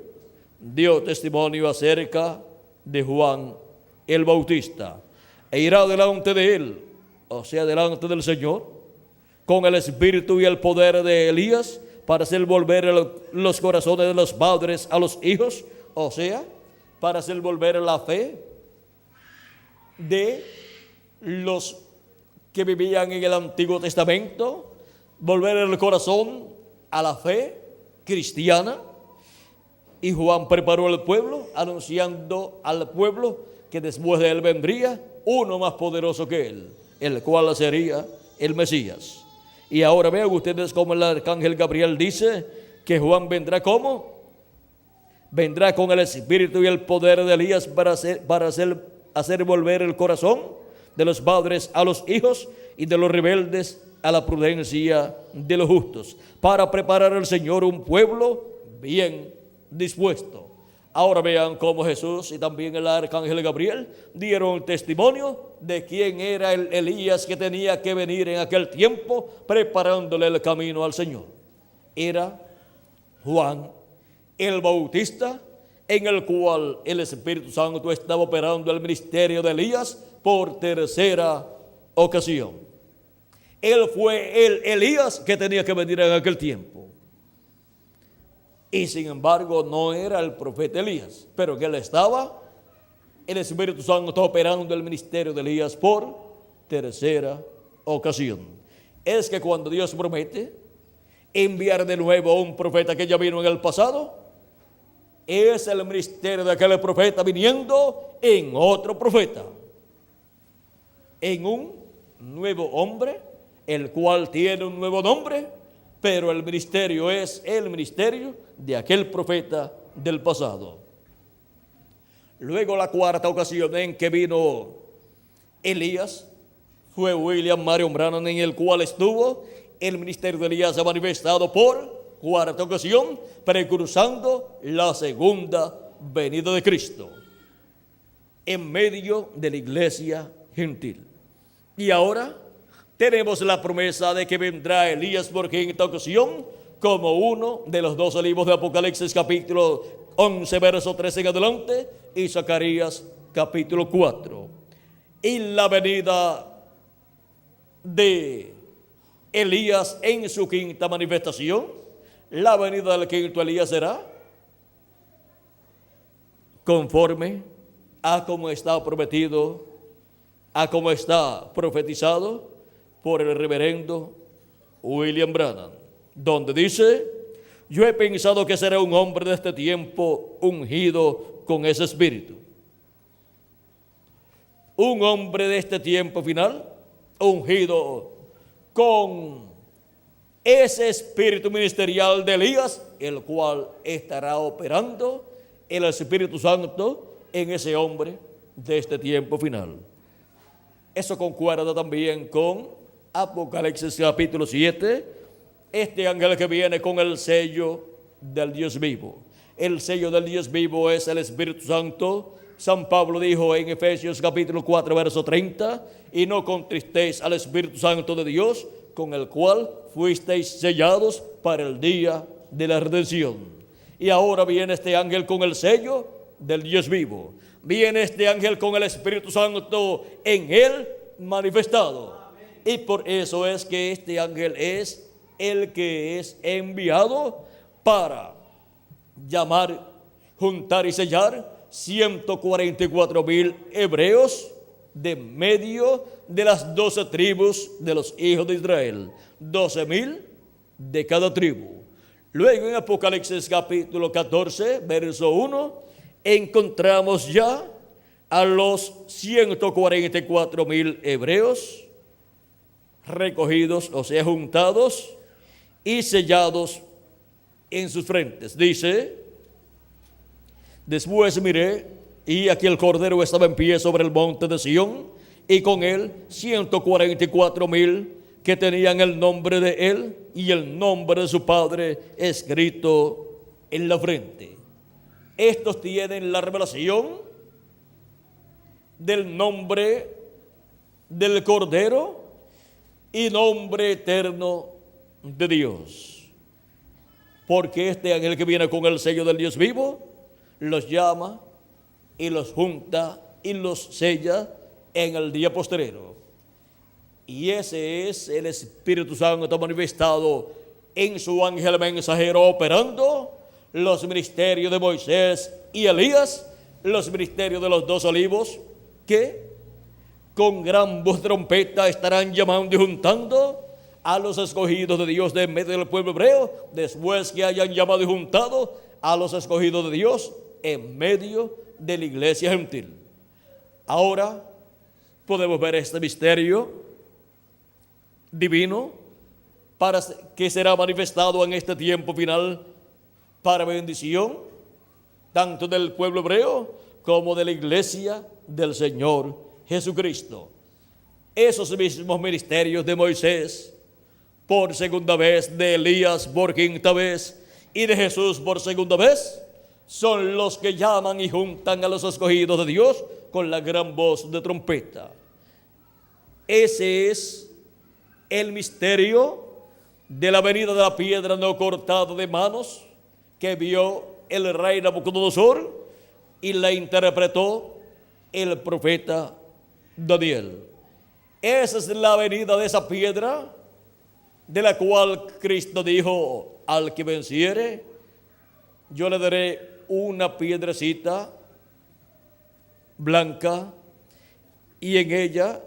dio testimonio acerca de Juan el Bautista, e irá delante de él, o sea, delante del Señor, con el espíritu y el poder de Elías, para hacer volver los corazones de los padres a los hijos, o sea, para hacer volver la fe de los que vivían en el Antiguo Testamento, volver el corazón a la fe cristiana. Y Juan preparó al pueblo, anunciando al pueblo que después de él vendría uno más poderoso que él, el cual sería el Mesías. Y ahora vean ustedes cómo el arcángel Gabriel dice que Juan vendrá como vendrá con el espíritu y el poder de Elías para hacer volver el corazón de los padres a los hijos y de los rebeldes a la prudencia de los justos, para preparar al Señor un pueblo bien dispuesto. Ahora vean cómo Jesús y también el arcángel Gabriel dieron testimonio de quién era el Elías que tenía que venir en aquel tiempo preparándole el camino al Señor. Era Juan el Bautista, en el cual el Espíritu Santo estaba operando el ministerio de Elías por tercera ocasión. Él fue el Elías que tenía que venir en aquel tiempo. Y sin embargo no era el profeta Elías, pero que él estaba, el Espíritu Santo operando el ministerio de Elías por tercera ocasión. Es que cuando Dios promete enviar de nuevo a un profeta que ya vino en el pasado, es el ministerio de aquel profeta viniendo en otro profeta, en un nuevo hombre, el cual tiene un nuevo nombre, pero el ministerio es el ministerio de aquel profeta del pasado. Luego la cuarta ocasión en que vino Elías fue William Marion Branham, en el cual estuvo el ministerio de Elías ha manifestado por cuarta ocasión, precursando la segunda venida de Cristo en medio de la iglesia gentil. Y ahora tenemos la promesa de que vendrá Elías por quinta ocasión, como uno de los 12 libros de Apocalipsis, capítulo 11, verso 13 en adelante, y Zacarías, capítulo 4. Y la venida de Elías en su quinta manifestación, la venida del quinto Elías será conforme a como está prometido, a como está profetizado por el reverendo William Branham, donde dice: yo he pensado que será un hombre de este tiempo ungido con ese espíritu. Un hombre de este tiempo final ungido con ese espíritu ministerial de Elías, el cual estará operando el Espíritu Santo en ese hombre de este tiempo final. Eso concuerda también con Apocalipsis capítulo 7, este ángel que viene con el sello del Dios vivo. El sello del Dios vivo es el Espíritu Santo. San Pablo dijo en Efesios capítulo 4, verso 30, y no contristéis al Espíritu Santo de Dios, con el cual fuisteis sellados para el día de la redención. Y ahora viene este ángel con el sello del Dios vivo. Viene este ángel con el Espíritu Santo en él manifestado. Y por eso es que este ángel es el que es enviado para llamar, juntar y sellar 144,000 hebreos de medio de las 12 tribus de los hijos de Israel. 12,000 de cada tribu. Luego en Apocalipsis capítulo 14, verso 1, encontramos ya a los 144,000 hebreos recogidos, o sea, juntados y sellados en sus frentes. Dice: después miré, y aquí el Cordero estaba en pie sobre el monte de Sión, y con él 144,000 que tenían el nombre de él y el nombre de su padre escrito en la frente. Estos tienen la revelación del nombre del Cordero y nombre eterno de Dios. Porque este ángel que viene con el sello del Dios vivo los llama y los junta y los sella en el día postrero. Y ese es el Espíritu Santo manifestado en su ángel mensajero, operando los ministerios de Moisés y Elías, los ministerios de los 2 olivos, que con gran voz de trompeta estarán llamando y juntando a los escogidos de Dios de en medio del pueblo hebreo, después que hayan llamado y juntado a los escogidos de Dios en medio de la iglesia gentil. Ahora podemos ver este misterio divino para que será manifestado en este tiempo final para bendición tanto del pueblo hebreo como de la iglesia del Señor Jesucristo. Esos mismos ministerios de Moisés por segunda vez, de Elías por quinta vez y de Jesús por segunda vez, son los que llaman y juntan a los escogidos de Dios con la gran voz de trompeta. Ese es el misterio de la venida de la piedra no cortada de manos que vio el rey Nabucodonosor y la interpretó el profeta Daniel. Esa es la venida de esa piedra, de la cual Cristo dijo: al que venciere, yo le daré una piedrecita blanca y en ella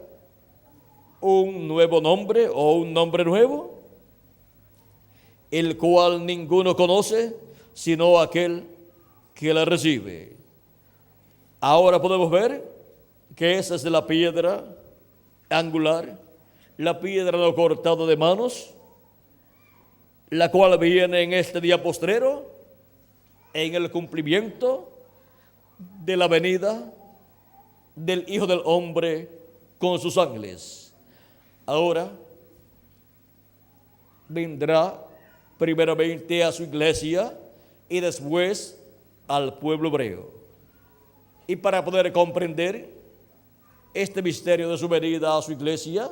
un nuevo nombre o un nombre nuevo, el cual ninguno conoce sino aquel que la recibe. Ahora podemos ver que esa es la piedra angular, la piedra no cortada de manos, la cual viene en este día postrero, en el cumplimiento de la venida del Hijo del Hombre con sus ángeles. Ahora vendrá primeramente a su iglesia y después al pueblo hebreo. Y para poder comprender este misterio de su venida a su iglesia,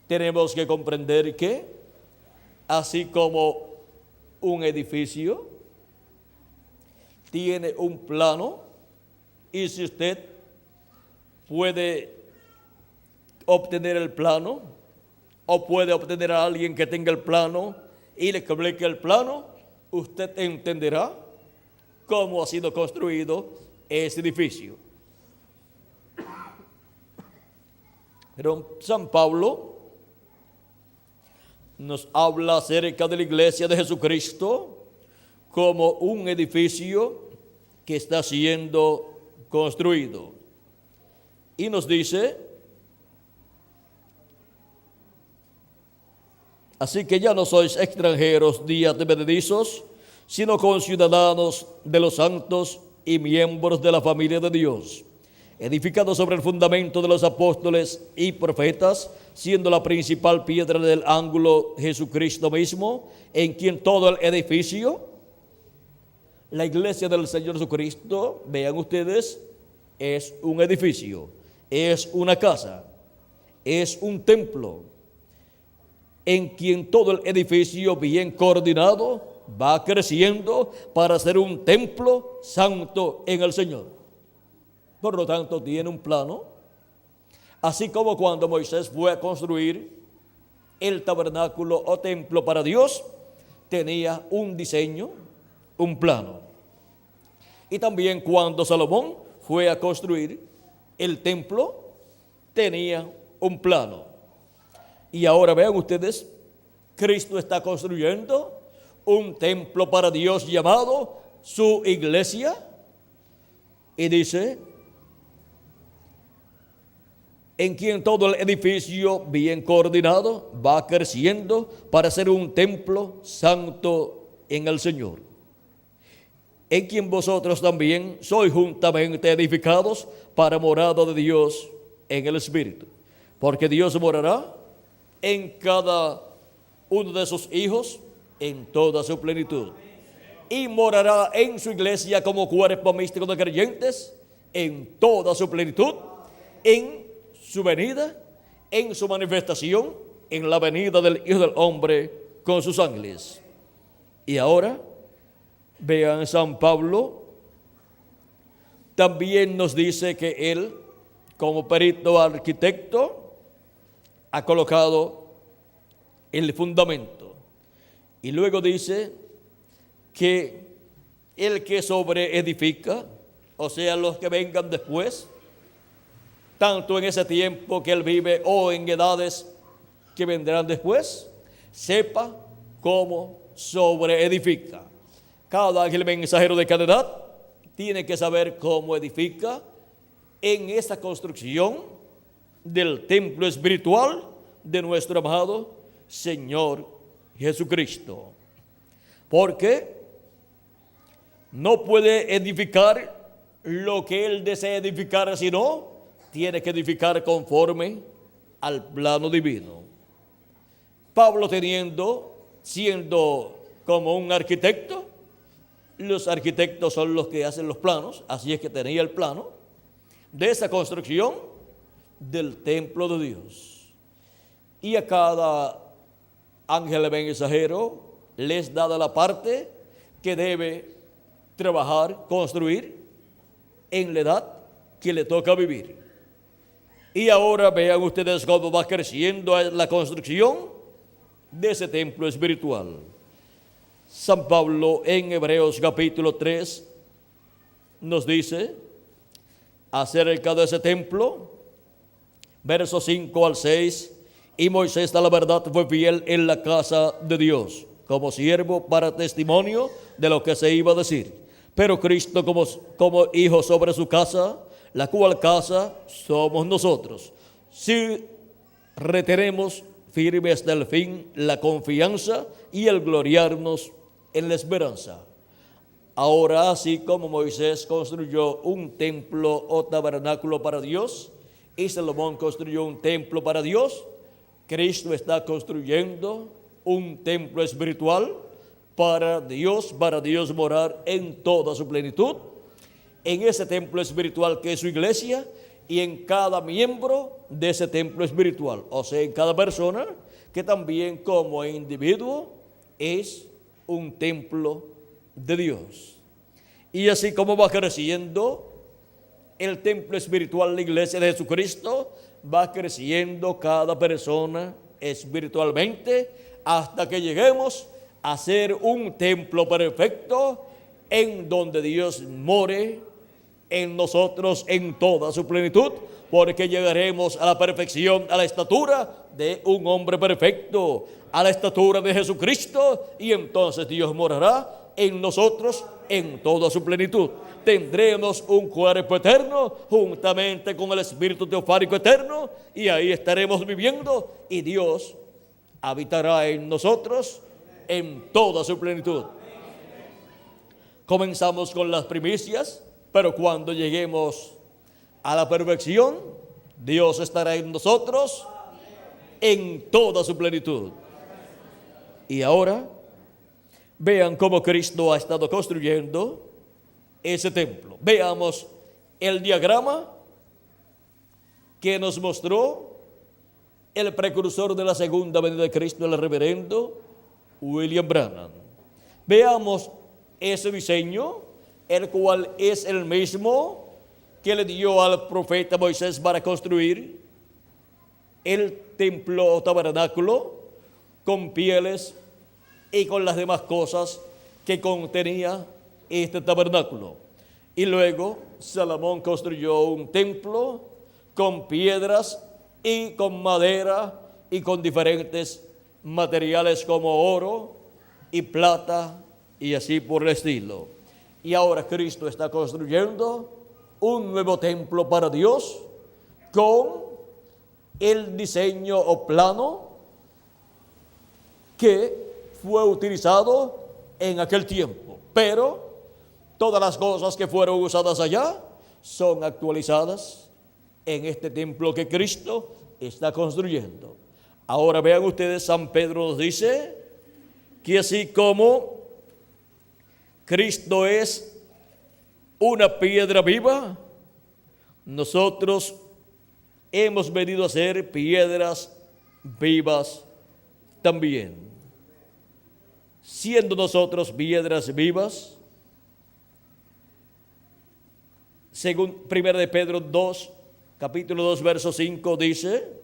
tenemos que comprender que, así como un edificio tiene un plano, y si usted puede obtener el plano, o puede obtener a alguien que tenga el plano y le explique el plano, usted entenderá cómo ha sido construido ese edificio. Pero San Pablo nos habla acerca de la iglesia de Jesucristo como un edificio que está siendo construido. Y nos dice: así que ya no sois extranjeros ni advenedizos, sino conciudadanos de los santos y miembros de la familia de Dios, edificados sobre el fundamento de los apóstoles y profetas, siendo la principal piedra del ángulo Jesucristo mismo, en quien todo el edificio La iglesia del Señor Jesucristo, vean ustedes, es un edificio, es una casa, es un templo, en quien todo el edificio bien coordinado va creciendo para ser un templo santo en el Señor. Por lo tanto, tiene un plano, así como cuando Moisés fue a construir el tabernáculo o templo para Dios, tenía un diseño, un plano. Y también cuando Salomón fue a construir el templo, tenía un plano. Y ahora vean ustedes, Cristo está construyendo un templo para Dios llamado su iglesia. Y dice, en quien todo el edificio bien coordinado va creciendo para ser un templo santo en el Señor, en quien vosotros también sois juntamente edificados para morada de Dios en el Espíritu. Porque Dios morará en cada uno de sus hijos en toda su plenitud. Y morará en su iglesia como cuerpo místico de creyentes en toda su plenitud, en su venida, en su manifestación, en la venida del Hijo del Hombre con sus ángeles. Y ahora, vean, San Pablo también nos dice que él, como perito arquitecto, ha colocado el fundamento. Y luego dice que el que sobreedifica, o sea, los que vengan después, tanto en ese tiempo que él vive o en edades que vendrán después, sepa cómo sobreedifica. Cada ángel mensajero de cada edad tiene que saber cómo edifica en esa construcción del templo espiritual de nuestro amado Señor Jesucristo. Porque no puede edificar lo que él desea edificar, sino tiene que edificar conforme al plano divino. Pablo siendo como un arquitecto, los arquitectos son los que hacen los planos, así es que tenía el plano de esa construcción del templo de Dios. Y a cada ángel mensajero les da la parte que debe trabajar, construir en la edad que le toca vivir. Y ahora vean ustedes cómo va creciendo la construcción de ese templo espiritual. San Pablo en Hebreos capítulo 3 nos dice acerca de ese templo, versos 5 al 6, y Moisés a la verdad fue fiel en la casa de Dios, como siervo para testimonio de lo que se iba a decir. Pero Cristo como hijo sobre su casa, la cual casa somos nosotros, si retenemos firme hasta el fin la confianza y el gloriarnos en la esperanza. Ahora, así como Moisés construyó un templo o tabernáculo para Dios, y Salomón construyó un templo para Dios, Cristo está construyendo un templo espiritual para Dios morar en toda su plenitud, en ese templo espiritual que es su iglesia, y en cada miembro de ese templo espiritual, o sea, en cada persona que también como individuo es un templo de Dios. Y así como va creciendo el templo espiritual, la iglesia de Jesucristo, va creciendo cada persona espiritualmente hasta que lleguemos a ser un templo perfecto en donde Dios more en nosotros en toda su plenitud, porque llegaremos a la perfección, a la estatura de un hombre perfecto, a la estatura de Jesucristo, y entonces Dios morará en nosotros en toda su plenitud. Tendremos un cuerpo eterno juntamente con el Espíritu teofánico eterno, y ahí estaremos viviendo, y Dios habitará en nosotros en toda su plenitud. Comenzamos con las primicias, pero cuando lleguemos a la perfección, Dios estará en nosotros en toda su plenitud. Y ahora Vean cómo Cristo ha estado construyendo ese templo. Veamos el diagrama que nos mostró el precursor de la segunda venida de Cristo, el reverendo William Branham. Veamos ese diseño, el cual es el mismo que le dio al profeta Moisés para construir el templo o tabernáculo con pieles y con las demás cosas que contenía este tabernáculo. Y luego Salomón construyó un templo con piedras y con madera y con diferentes materiales como oro y plata y así por el estilo. Y ahora Cristo está construyendo un nuevo templo para Dios con el diseño o plano que fue utilizado en aquel tiempo. Pero todas las cosas que fueron usadas allá son actualizadas en este templo que Cristo está construyendo. Ahora vean ustedes, San Pedro nos dice que así como Cristo es una piedra viva, nosotros hemos venido a ser piedras vivas también. Siendo nosotros piedras vivas, según 1 de Pedro 2, capítulo 2, verso 5 dice: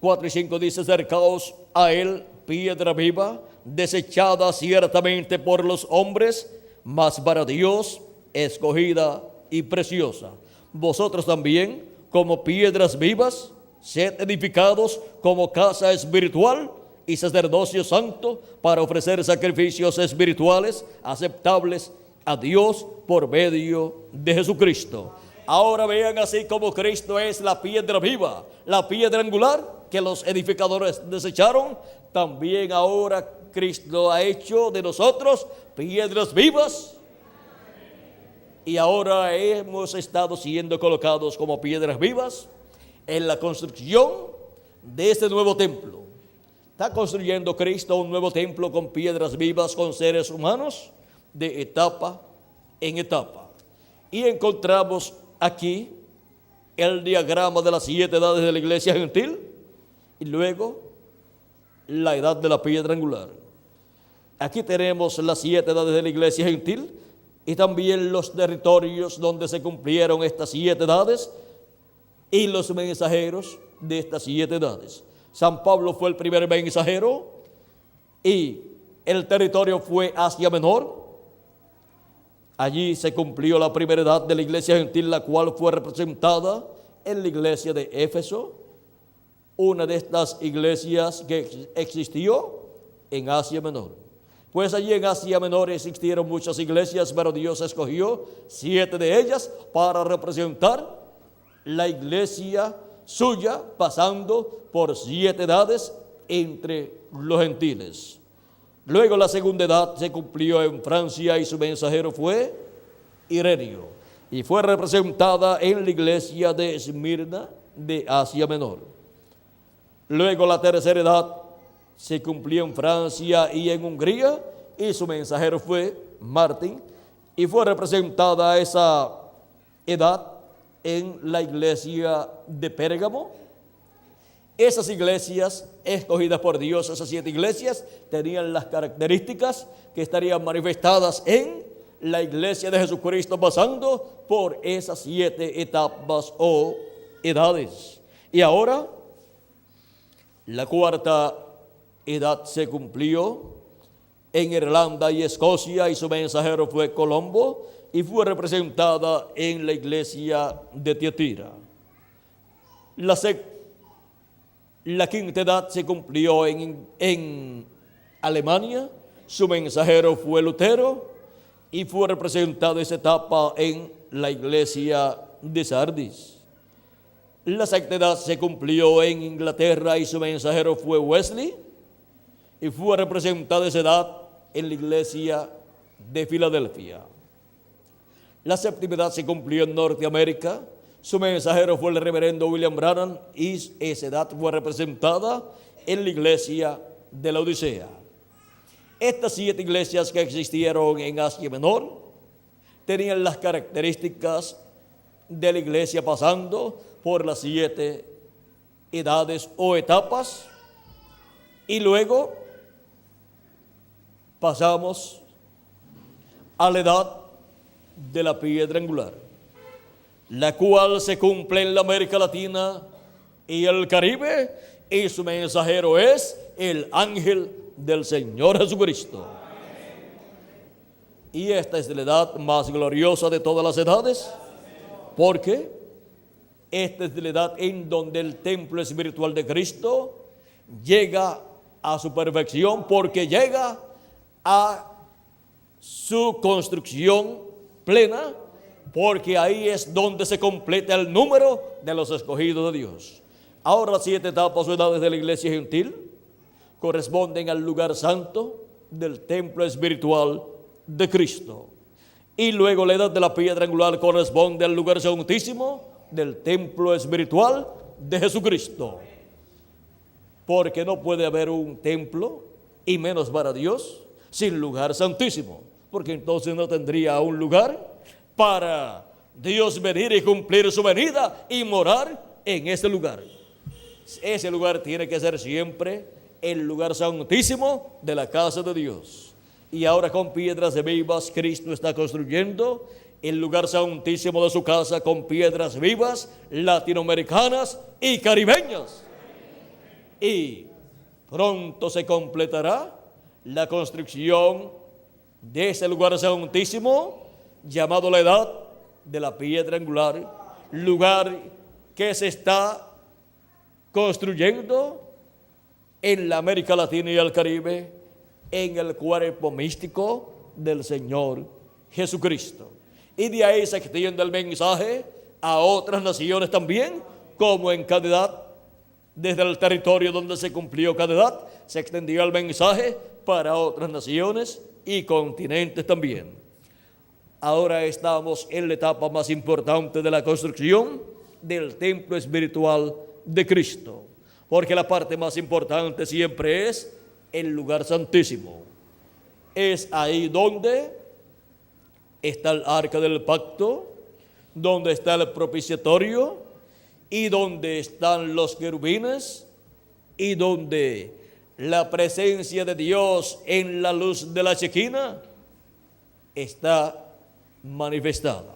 ...4 y 5 dice: acercaos a él, piedra viva, desechada ciertamente por los hombres, mas para Dios escogida y preciosa. Vosotros también, como piedras vivas, sed edificados como casa espiritual y sacerdocio santo, para ofrecer sacrificios espirituales aceptables a Dios por medio de Jesucristo. Ahora vean, así como Cristo es la piedra viva, la piedra angular que los edificadores desecharon, también ahora Cristo ha hecho de nosotros piedras vivas. Y ahora hemos estado siendo colocados como piedras vivas en la construcción de este nuevo templo. Está construyendo Cristo un nuevo templo con piedras vivas, con seres humanos, de etapa en etapa. Y encontramos aquí el diagrama de las 7 edades de la iglesia gentil y luego la edad de la piedra angular. Aquí tenemos las 7 edades de la iglesia gentil y también los territorios donde se cumplieron estas 7 edades y los mensajeros de estas 7 edades. San Pablo fue el primer mensajero y el territorio fue Asia Menor. Allí se cumplió la primera edad de la iglesia gentil, la cual fue representada en la iglesia de Éfeso, una de estas iglesias que existió en Asia Menor. Pues allí en Asia Menor existieron muchas iglesias, pero Dios escogió 7 de ellas para representar la iglesia suya, pasando por 7 edades entre los gentiles. Luego la segunda edad se cumplió en Francia y su mensajero fue Ireneo, y fue representada en la iglesia de Esmirna de Asia Menor. Luego la tercera edad se cumplió en Francia y en Hungría, y su mensajero fue Martín, y fue representada esa edad en la iglesia de Pérgamo. Esas iglesias escogidas por Dios, esas 7 iglesias, tenían las características que estarían manifestadas en la iglesia de Jesucristo, pasando por esas 7 etapas o edades. Y ahora, la cuarta edad se cumplió en Irlanda y Escocia, y su mensajero fue Colombo, y fue representada en la iglesia de Tiatira. La quinta edad se cumplió en Alemania, su mensajero fue Lutero, y fue representada esa etapa en la iglesia de Sardis. La sexta edad se cumplió en Inglaterra, y su mensajero fue Wesley, y fue representada esa edad en la iglesia de Filadelfia. La séptima edad se cumplió en Norteamérica, Su mensajero fue el reverendo William Branham y esa edad fue representada en la iglesia de la Odisea. Estas 7 iglesias que existieron en Asia Menor tenían las características de la iglesia pasando por las 7 edades o etapas, y luego pasamos a la edad de la piedra angular, la cual se cumple en la América Latina y el Caribe, y su mensajero es el ángel del Señor Jesucristo. Y esta es la edad más gloriosa de todas las edades, porque esta es la edad en donde el templo espiritual de Cristo llega a su perfección, porque llega a su construcción plena, porque ahí es donde se completa el número de los escogidos de Dios. Ahora las 7 etapas o edades de la iglesia gentil corresponden al lugar santo del templo espiritual de Cristo. Y luego la edad de la piedra angular corresponde al lugar santísimo del templo espiritual de Jesucristo. Porque no puede haber un templo, y menos para Dios, sin lugar santísimo, porque entonces no tendría un lugar para Dios venir y cumplir su venida y morar en ese lugar. Ese lugar tiene que ser siempre el lugar santísimo de la casa de Dios. Y ahora con piedras vivas Cristo está construyendo el lugar santísimo de su casa con piedras vivas latinoamericanas y caribeñas. Y pronto se completará la construcción de ese lugar santísimo llamado la edad de la piedra angular, lugar que se está construyendo en la América Latina y el Caribe, en el cuerpo místico del Señor Jesucristo. Y de ahí se extiende el mensaje a otras naciones también, como en cada edad, desde el territorio donde se cumplió cada edad, se extendió el mensaje para otras naciones y continentes también. Ahora estamos en la etapa más importante de la construcción del templo espiritual de Cristo, porque la parte más importante siempre es el lugar santísimo. Es ahí donde está el arca del pacto, donde está el propiciatorio y donde están los querubines y donde la presencia de Dios en la luz de la Shequina está manifestada.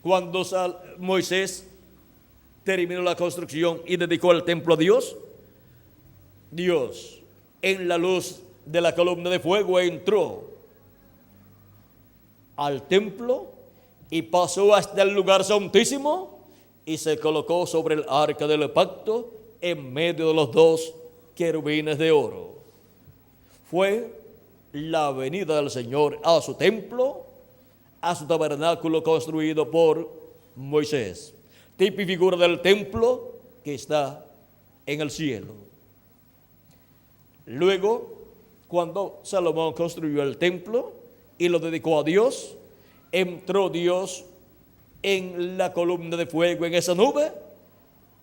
Cuando Moisés terminó la construcción y dedicó el templo a Dios, Dios en la luz de la columna de fuego entró al templo y pasó hasta el lugar santísimo y se colocó sobre el arca del pacto en medio de los 2 querubines de oro. Fue la venida del Señor a su templo, a su tabernáculo construido por Moisés, tipo y figura del templo que está en el cielo. Luego, cuando Salomón construyó el templo y lo dedicó a Dios, entró Dios en la columna de fuego, en esa nube,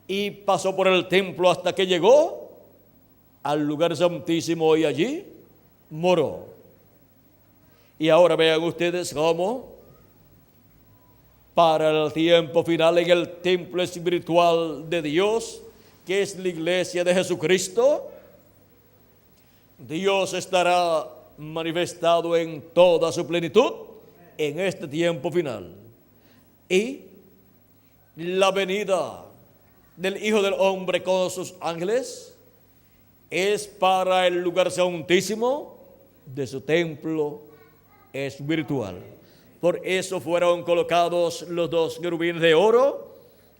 y pasó por el templo hasta que llegó al lugar santísimo y allí moró. Y ahora vean ustedes cómo para el tiempo final en el templo espiritual de Dios, que es la iglesia de Jesucristo, Dios estará manifestado en toda su plenitud en este tiempo final. Y la venida del Hijo del Hombre con sus ángeles es para el lugar santísimo de su templo espiritual. Por eso fueron colocados los 2 querubines de oro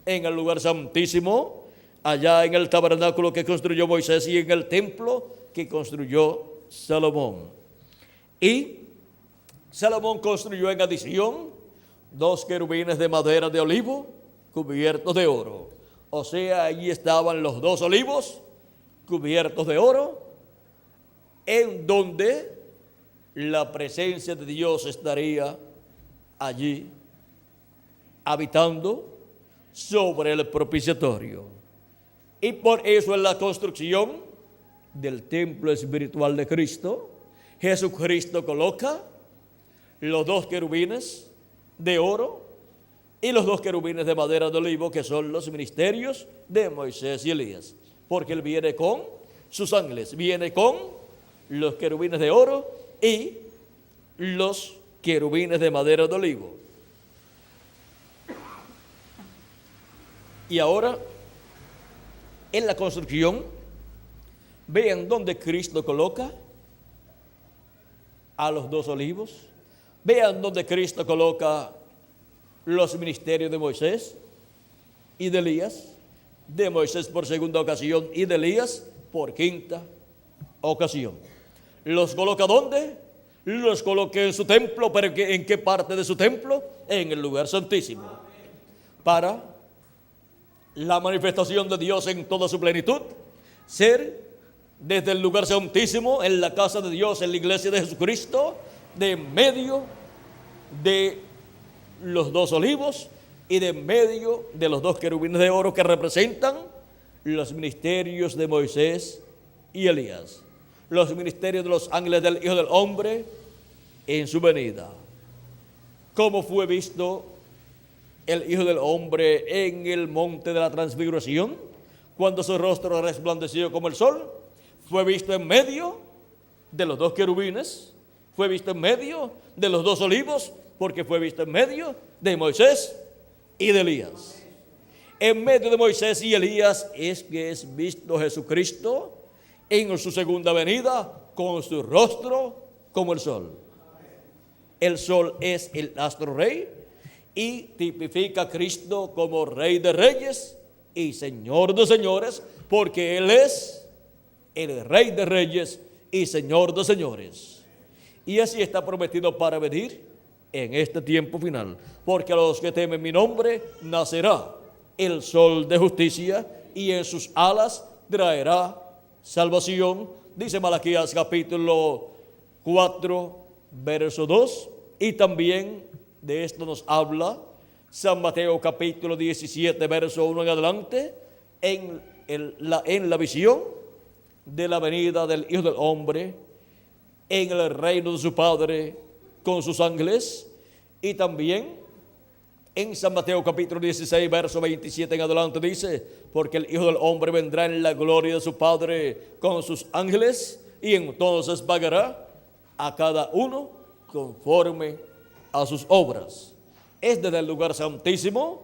en el lugar santísimo, allá en el tabernáculo que construyó Moisés y en el templo que construyó Salomón. Y Salomón construyó en adición 2 querubines de madera de olivo cubiertos de oro. O sea, allí estaban los 2 olivos cubiertos de oro, en donde la presencia de Dios estaría allí habitando sobre el propiciatorio. Y por eso en la construcción del templo espiritual de Cristo, Jesucristo coloca los dos querubines de oro y los dos querubines de madera de olivo, que son los ministerios de Moisés y Elías, porque Él viene con sus ángeles, viene con los querubines de oro y los querubines de madera de olivo. Y ahora, en la construcción, vean dónde Cristo coloca a los dos olivos, vean dónde Cristo coloca los ministerios de Moisés y de Elías, de Moisés por segunda ocasión y de Elías por quinta ocasión. ¿Los coloca dónde? Los coloca en su templo, pero ¿en qué parte de su templo? En el lugar santísimo, para la manifestación de Dios en toda su plenitud, ser desde el lugar santísimo, en la casa de Dios, en la iglesia de Jesucristo, de en medio de los dos olivos y de en medio de los dos querubines de oro que representan los ministerios de Moisés y Elías, los ministerios de los ángeles del Hijo del Hombre en su venida. ¿Cómo fue visto el Hijo del Hombre en el monte de la transfiguración, cuando su rostro resplandeció como el sol? Fue visto en medio de los dos querubines, fue visto en medio de los dos olivos, porque fue visto en medio de Moisés y de Elías. En medio de Moisés y Elías es que es visto Jesucristo en su segunda venida, con su rostro como el sol. El sol es el astro rey y tipifica a Cristo como Rey de Reyes y Señor de Señores, porque Él es el Rey de Reyes y Señor de Señores. Y así está prometido para venir en este tiempo final, porque a los que temen mi nombre nacerá el sol de justicia y en sus alas traerá salvación, dice Malaquías capítulo 4, verso 2, y también de esto nos habla San Mateo capítulo 17, verso 1 en adelante, en la visión de la venida del Hijo del Hombre en el reino de su Padre con sus ángeles, y también en San Mateo capítulo 16, verso 27 en adelante dice, porque el Hijo del Hombre vendrá en la gloria de su Padre con sus ángeles, y entonces pagará a cada uno conforme a sus obras. Es desde el lugar santísimo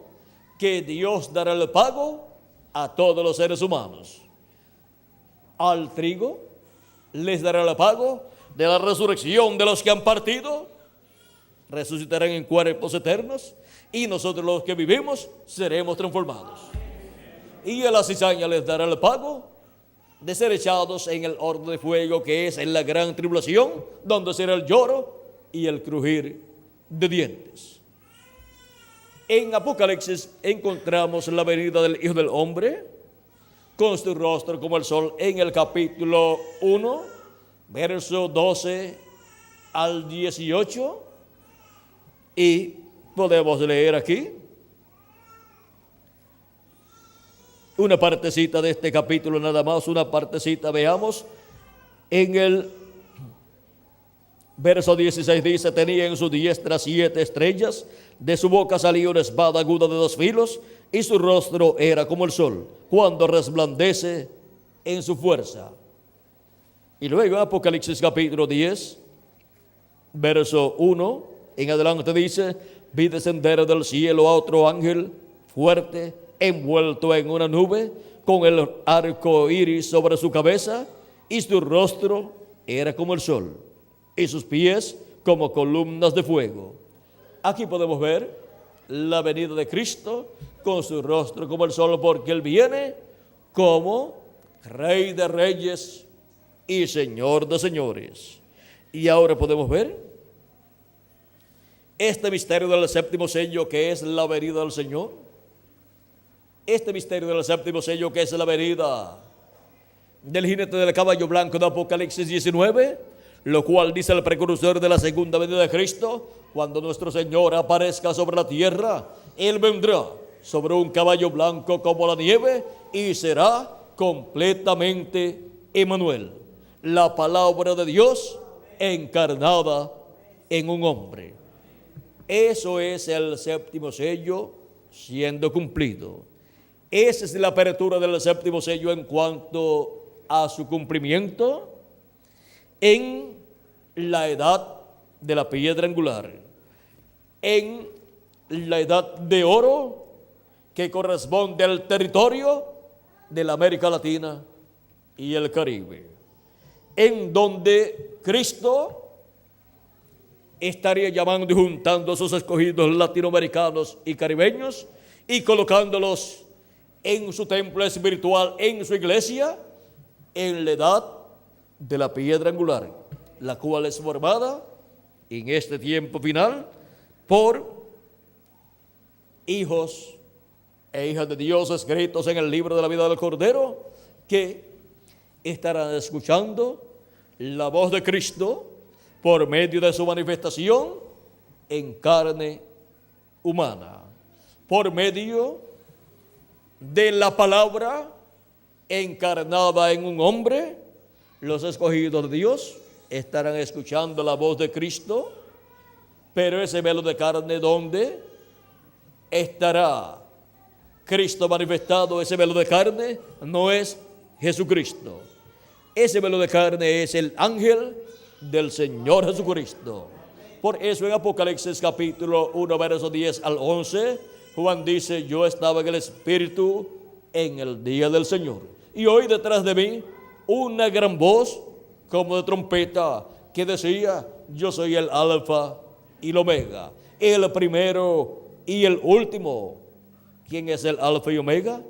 que Dios dará el pago a todos los seres humanos. Al trigo les dará el pago de la resurrección de los que han partido, resucitarán en cuerpos eternos, y nosotros los que vivimos seremos transformados. Y a la cizaña les dará el pago de ser echados en el horno de fuego, que es en la gran tribulación, donde será el lloro y el crujir de dientes. En Apocalipsis encontramos la venida del Hijo del Hombre con su rostro como el sol, en el capítulo 1, verso 12 al 18, y podemos leer aquí una partecita de este capítulo, nada más una partecita. Veamos en el verso 16, dice: tenía en su diestra 7 estrellas, de su boca salía una espada aguda de 2 filos, y su rostro era como el sol cuando resplandece en su fuerza. Y luego Apocalipsis capítulo 10, verso 1 en adelante dice: vi descender del cielo a otro ángel fuerte, envuelto en una nube, con el arco iris sobre su cabeza, y su rostro era como el sol, y sus pies como columnas de fuego. Aquí podemos ver la venida de Cristo con su rostro como el sol, porque Él viene como Rey de Reyes y Señor de Señores. Y ahora podemos ver este misterio del séptimo sello, que es la venida del Señor. Este misterio del séptimo sello, que es la venida del jinete del caballo blanco de Apocalipsis 19, lo cual dice el precursor de la segunda venida de Cristo: cuando nuestro Señor aparezca sobre la tierra, Él vendrá sobre un caballo blanco como la nieve y será completamente Emmanuel, la palabra de Dios encarnada en un hombre. Eso es el séptimo sello siendo cumplido. Esa es la apertura del séptimo sello en cuanto a su cumplimiento en la edad de la piedra angular, en la edad de oro que corresponde al territorio de la América Latina y el Caribe, en donde Cristo estaría llamando y juntando a sus escogidos latinoamericanos y caribeños y colocándolos en su templo espiritual, en su iglesia, en la edad de la piedra angular, la cual es formada en este tiempo final por hijos e hijas de Dios escritos en el libro de la vida del Cordero, que estarán escuchando la voz de Cristo por medio de su manifestación en carne humana, por medio de la palabra encarnada en un hombre. Los escogidos de Dios estarán escuchando la voz de Cristo, pero ese velo de carne, ¿dónde estará Cristo manifestado? Ese velo de carne no es Jesucristo. Ese velo de carne es el ángel del Señor Jesucristo. Por eso en Apocalipsis capítulo 1, verso 10 al 11, Juan dice: yo estaba en el Espíritu en el día del Señor, y oí detrás de mí una gran voz como de trompeta que decía: yo soy el Alfa y el Omega, el primero y el último. ¿Quién es el Alfa y Omega?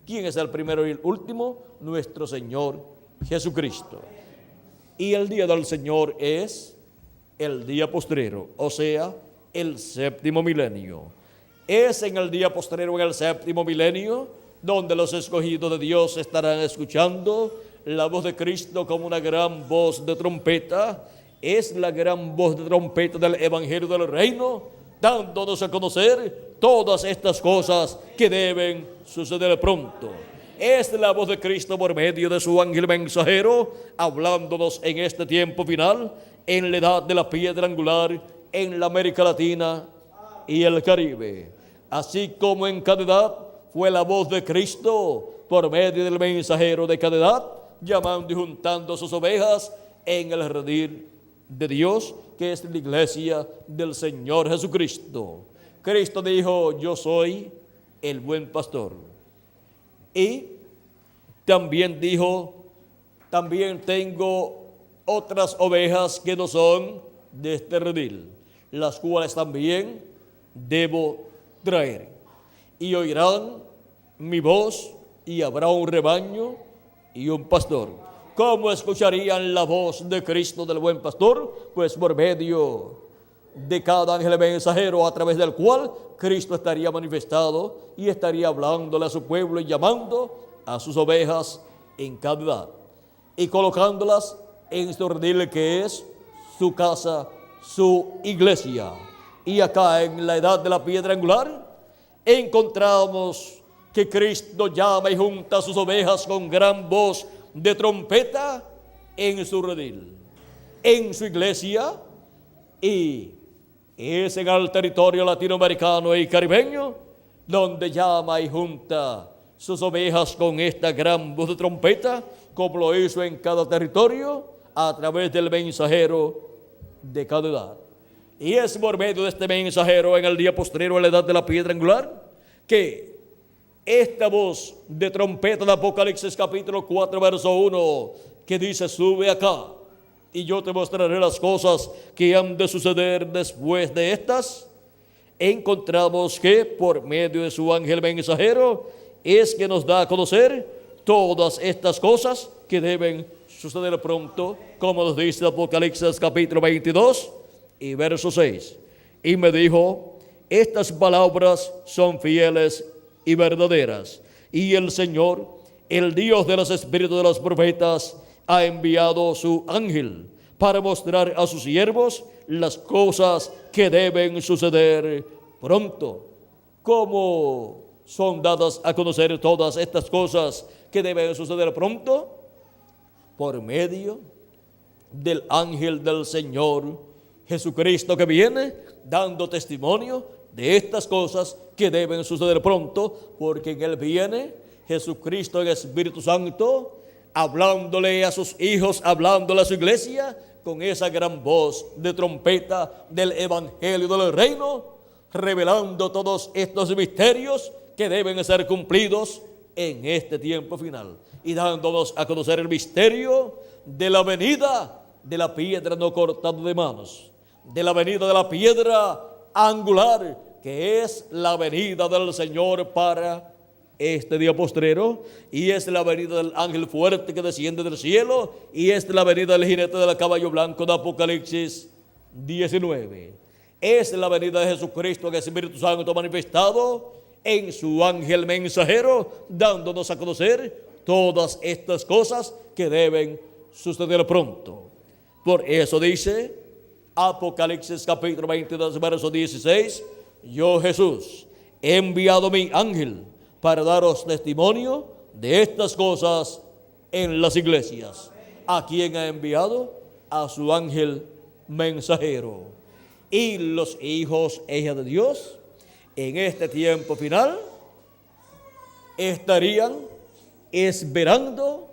¿Quién es el primero y el último? Nuestro Señor Jesucristo. Y el día del Señor es el día postrero, o sea, el séptimo milenio. Es en el día postrero, en el séptimo milenio, donde los escogidos de Dios estarán escuchando la voz de Cristo como una gran voz de trompeta. Es la gran voz de trompeta del Evangelio del Reino, dándonos a conocer todas estas cosas que deben suceder pronto. Es la voz de Cristo por medio de su ángel mensajero, hablándonos en este tiempo final, en la edad de la piedra angular, en la América Latina y el Caribe. Así como en cada edad fue la voz de Cristo por medio del mensajero de cada edad, llamando y juntando sus ovejas en el redil de Dios, que es la iglesia del Señor Jesucristo. Cristo dijo: yo soy el buen pastor. Y también dijo: también tengo otras ovejas que no son de este redil, las cuales también debo traer. Y oirán mi voz, y habrá un rebaño y un pastor. ¿Cómo escucharían la voz de Cristo, del buen pastor? Pues por medio de cada ángel mensajero, a través del cual Cristo estaría manifestado y estaría hablándole a su pueblo y llamando a sus ovejas en cada edad y colocándolas en su redil, que es su casa, su iglesia. Y acá en la edad de la piedra angular encontramos que Cristo llama y junta a sus ovejas con gran voz de trompeta en su redil, en su iglesia, y es en el territorio latinoamericano y caribeño donde llama y junta sus ovejas con esta gran voz de trompeta, como lo hizo en cada territorio a través del mensajero de cada edad. Y es por medio de este mensajero en el día postrero, en la edad de la piedra angular, que esta voz de trompeta de Apocalipsis capítulo 4, verso 1, que dice: sube acá y yo te mostraré las cosas que han de suceder después de estas. Encontramos que por medio de su ángel mensajero es que nos da a conocer todas estas cosas que deben suceder pronto, como nos dice Apocalipsis capítulo 22 y verso 6. Y me dijo: estas palabras son fieles y verdaderas, y el Señor, el Dios de los espíritus de los profetas, ha enviado su ángel para mostrar a sus siervos las cosas que deben suceder pronto. ¿Cómo son dadas a conocer todas estas cosas que deben suceder pronto? Por medio del ángel del Señor Jesucristo, que viene dando testimonio de estas cosas que deben suceder pronto, porque en Él viene Jesucristo en Espíritu Santo, hablándole a sus hijos, hablándole a su iglesia, con esa gran voz de trompeta del Evangelio del Reino, revelando todos estos misterios que deben ser cumplidos en este tiempo final, y dándonos a conocer el misterio de la venida de la piedra no cortada de manos, de la venida de la piedra angular, que es la venida del Señor para este día postrero, y es la venida del ángel fuerte que desciende del cielo, y es la venida del jinete del caballo blanco de Apocalipsis 19. Es la venida de Jesucristo en el Espíritu Santo manifestado en su ángel mensajero, dándonos a conocer todas estas cosas que deben suceder pronto. Por eso dice Apocalipsis capítulo 22, verso 16: yo, Jesús, he enviado mi ángel para daros testimonio de estas cosas en las iglesias. ¿A quién ha enviado? A su ángel mensajero. Y los hijos e hijas de Dios en este tiempo final estarían esperando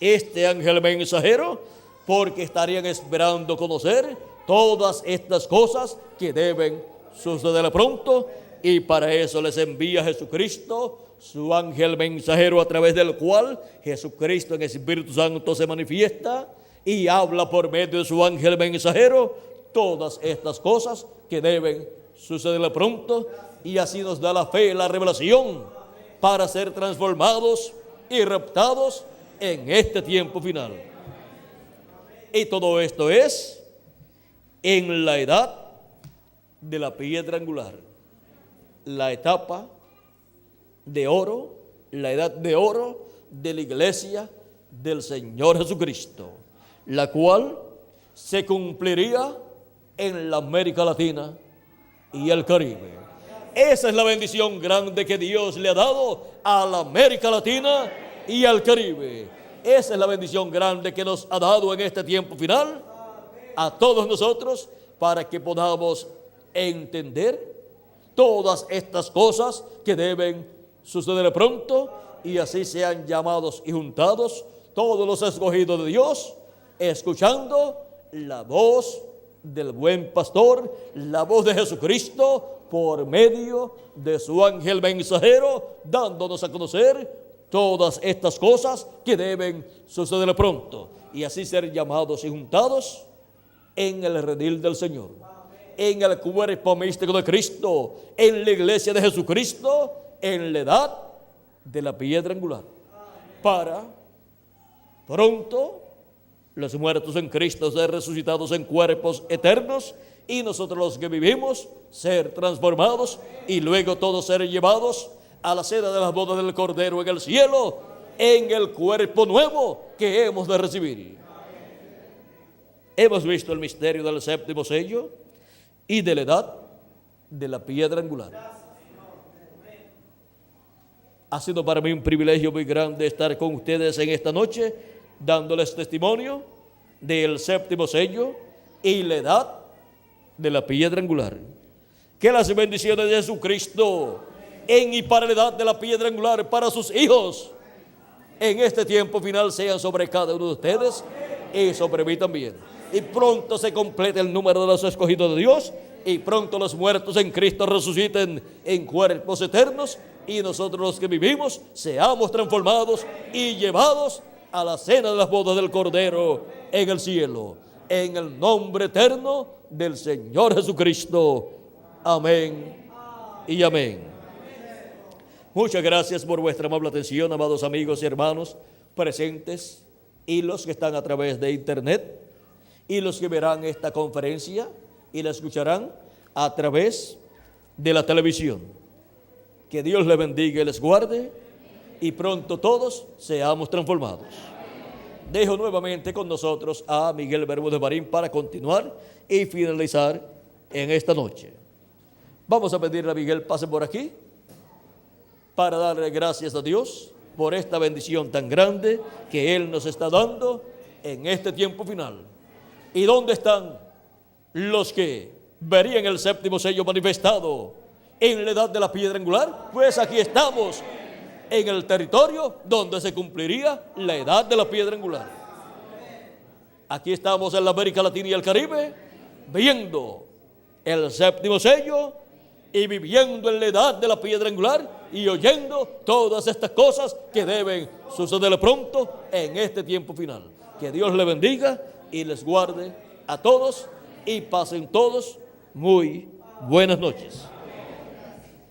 este ángel mensajero, porque estarían esperando conocer todas estas cosas que deben suceder pronto, y para eso les envía Jesucristo, su ángel mensajero, a través del cual Jesucristo en el Espíritu Santo se manifiesta y habla por medio de su ángel mensajero todas estas cosas que deben suceder pronto, y así nos da la fe, la revelación, para ser transformados y raptados en este tiempo final. Y todo esto es en la edad de la piedra angular, la etapa de oro, la edad de oro de la iglesia del Señor Jesucristo, la cual se cumpliría en la América Latina y el Caribe. Esa es la bendición grande que Dios le ha dado a la América Latina y al Caribe. Esa es la bendición grande que nos ha dado en este tiempo final a todos nosotros, para que podamos entender todas estas cosas que deben suceder pronto, y así sean llamados y juntados todos los escogidos de Dios, escuchando la voz del buen pastor, la voz de Jesucristo, por medio de su ángel mensajero, dándonos a conocer todas estas cosas que deben suceder pronto, y así ser llamados y juntados en el redil del Señor, en el cuerpo místico de Cristo, en la iglesia de Jesucristo, en la edad de la piedra angular, para pronto los muertos en Cristo ser resucitados en cuerpos eternos, y nosotros los que vivimos ser transformados, y luego todos ser llevados a la cena de las bodas del Cordero en el cielo, en el cuerpo nuevo que hemos de recibir. Hemos visto el misterio del séptimo sello y de la edad de la piedra angular. Ha sido para mí un privilegio muy grande estar con ustedes en esta noche, dándoles testimonio del séptimo sello y la edad de la piedra angular. Que las bendiciones de Jesucristo en y para la edad de la piedra angular, para sus hijos en este tiempo final, sean sobre cada uno de ustedes y sobre mí también. Y pronto se complete el número de los escogidos de Dios, y pronto los muertos en Cristo resuciten en cuerpos eternos, y nosotros los que vivimos seamos transformados y llevados a la cena de las bodas del Cordero en el cielo, en el nombre eterno del Señor Jesucristo. Amén y amén. Muchas gracias por vuestra amable atención, amados amigos y hermanos presentes, y los que están a través de internet, y los que verán esta conferencia y la escucharán a través de la televisión. Que Dios les bendiga y les guarde, y pronto todos seamos transformados. dejo nuevamente con nosotros a Miguel Bermúdez Marín para continuar y finalizar en esta noche. Vamos a pedirle a Miguel pase por aquí para darle gracias a Dios por esta bendición tan grande que Él nos está dando en este tiempo final. ¿Y dónde están los que verían el séptimo sello manifestado en la edad de la piedra angular? Pues aquí estamos, en el territorio donde se cumpliría la edad de la piedra angular. Aquí estamos en la América Latina y el Caribe, viendo el séptimo sello y viviendo en la edad de la piedra angular y oyendo todas estas cosas que deben suceder pronto en este tiempo final. Que Dios les bendiga y les guarde a todos y pasen todos muy buenas noches.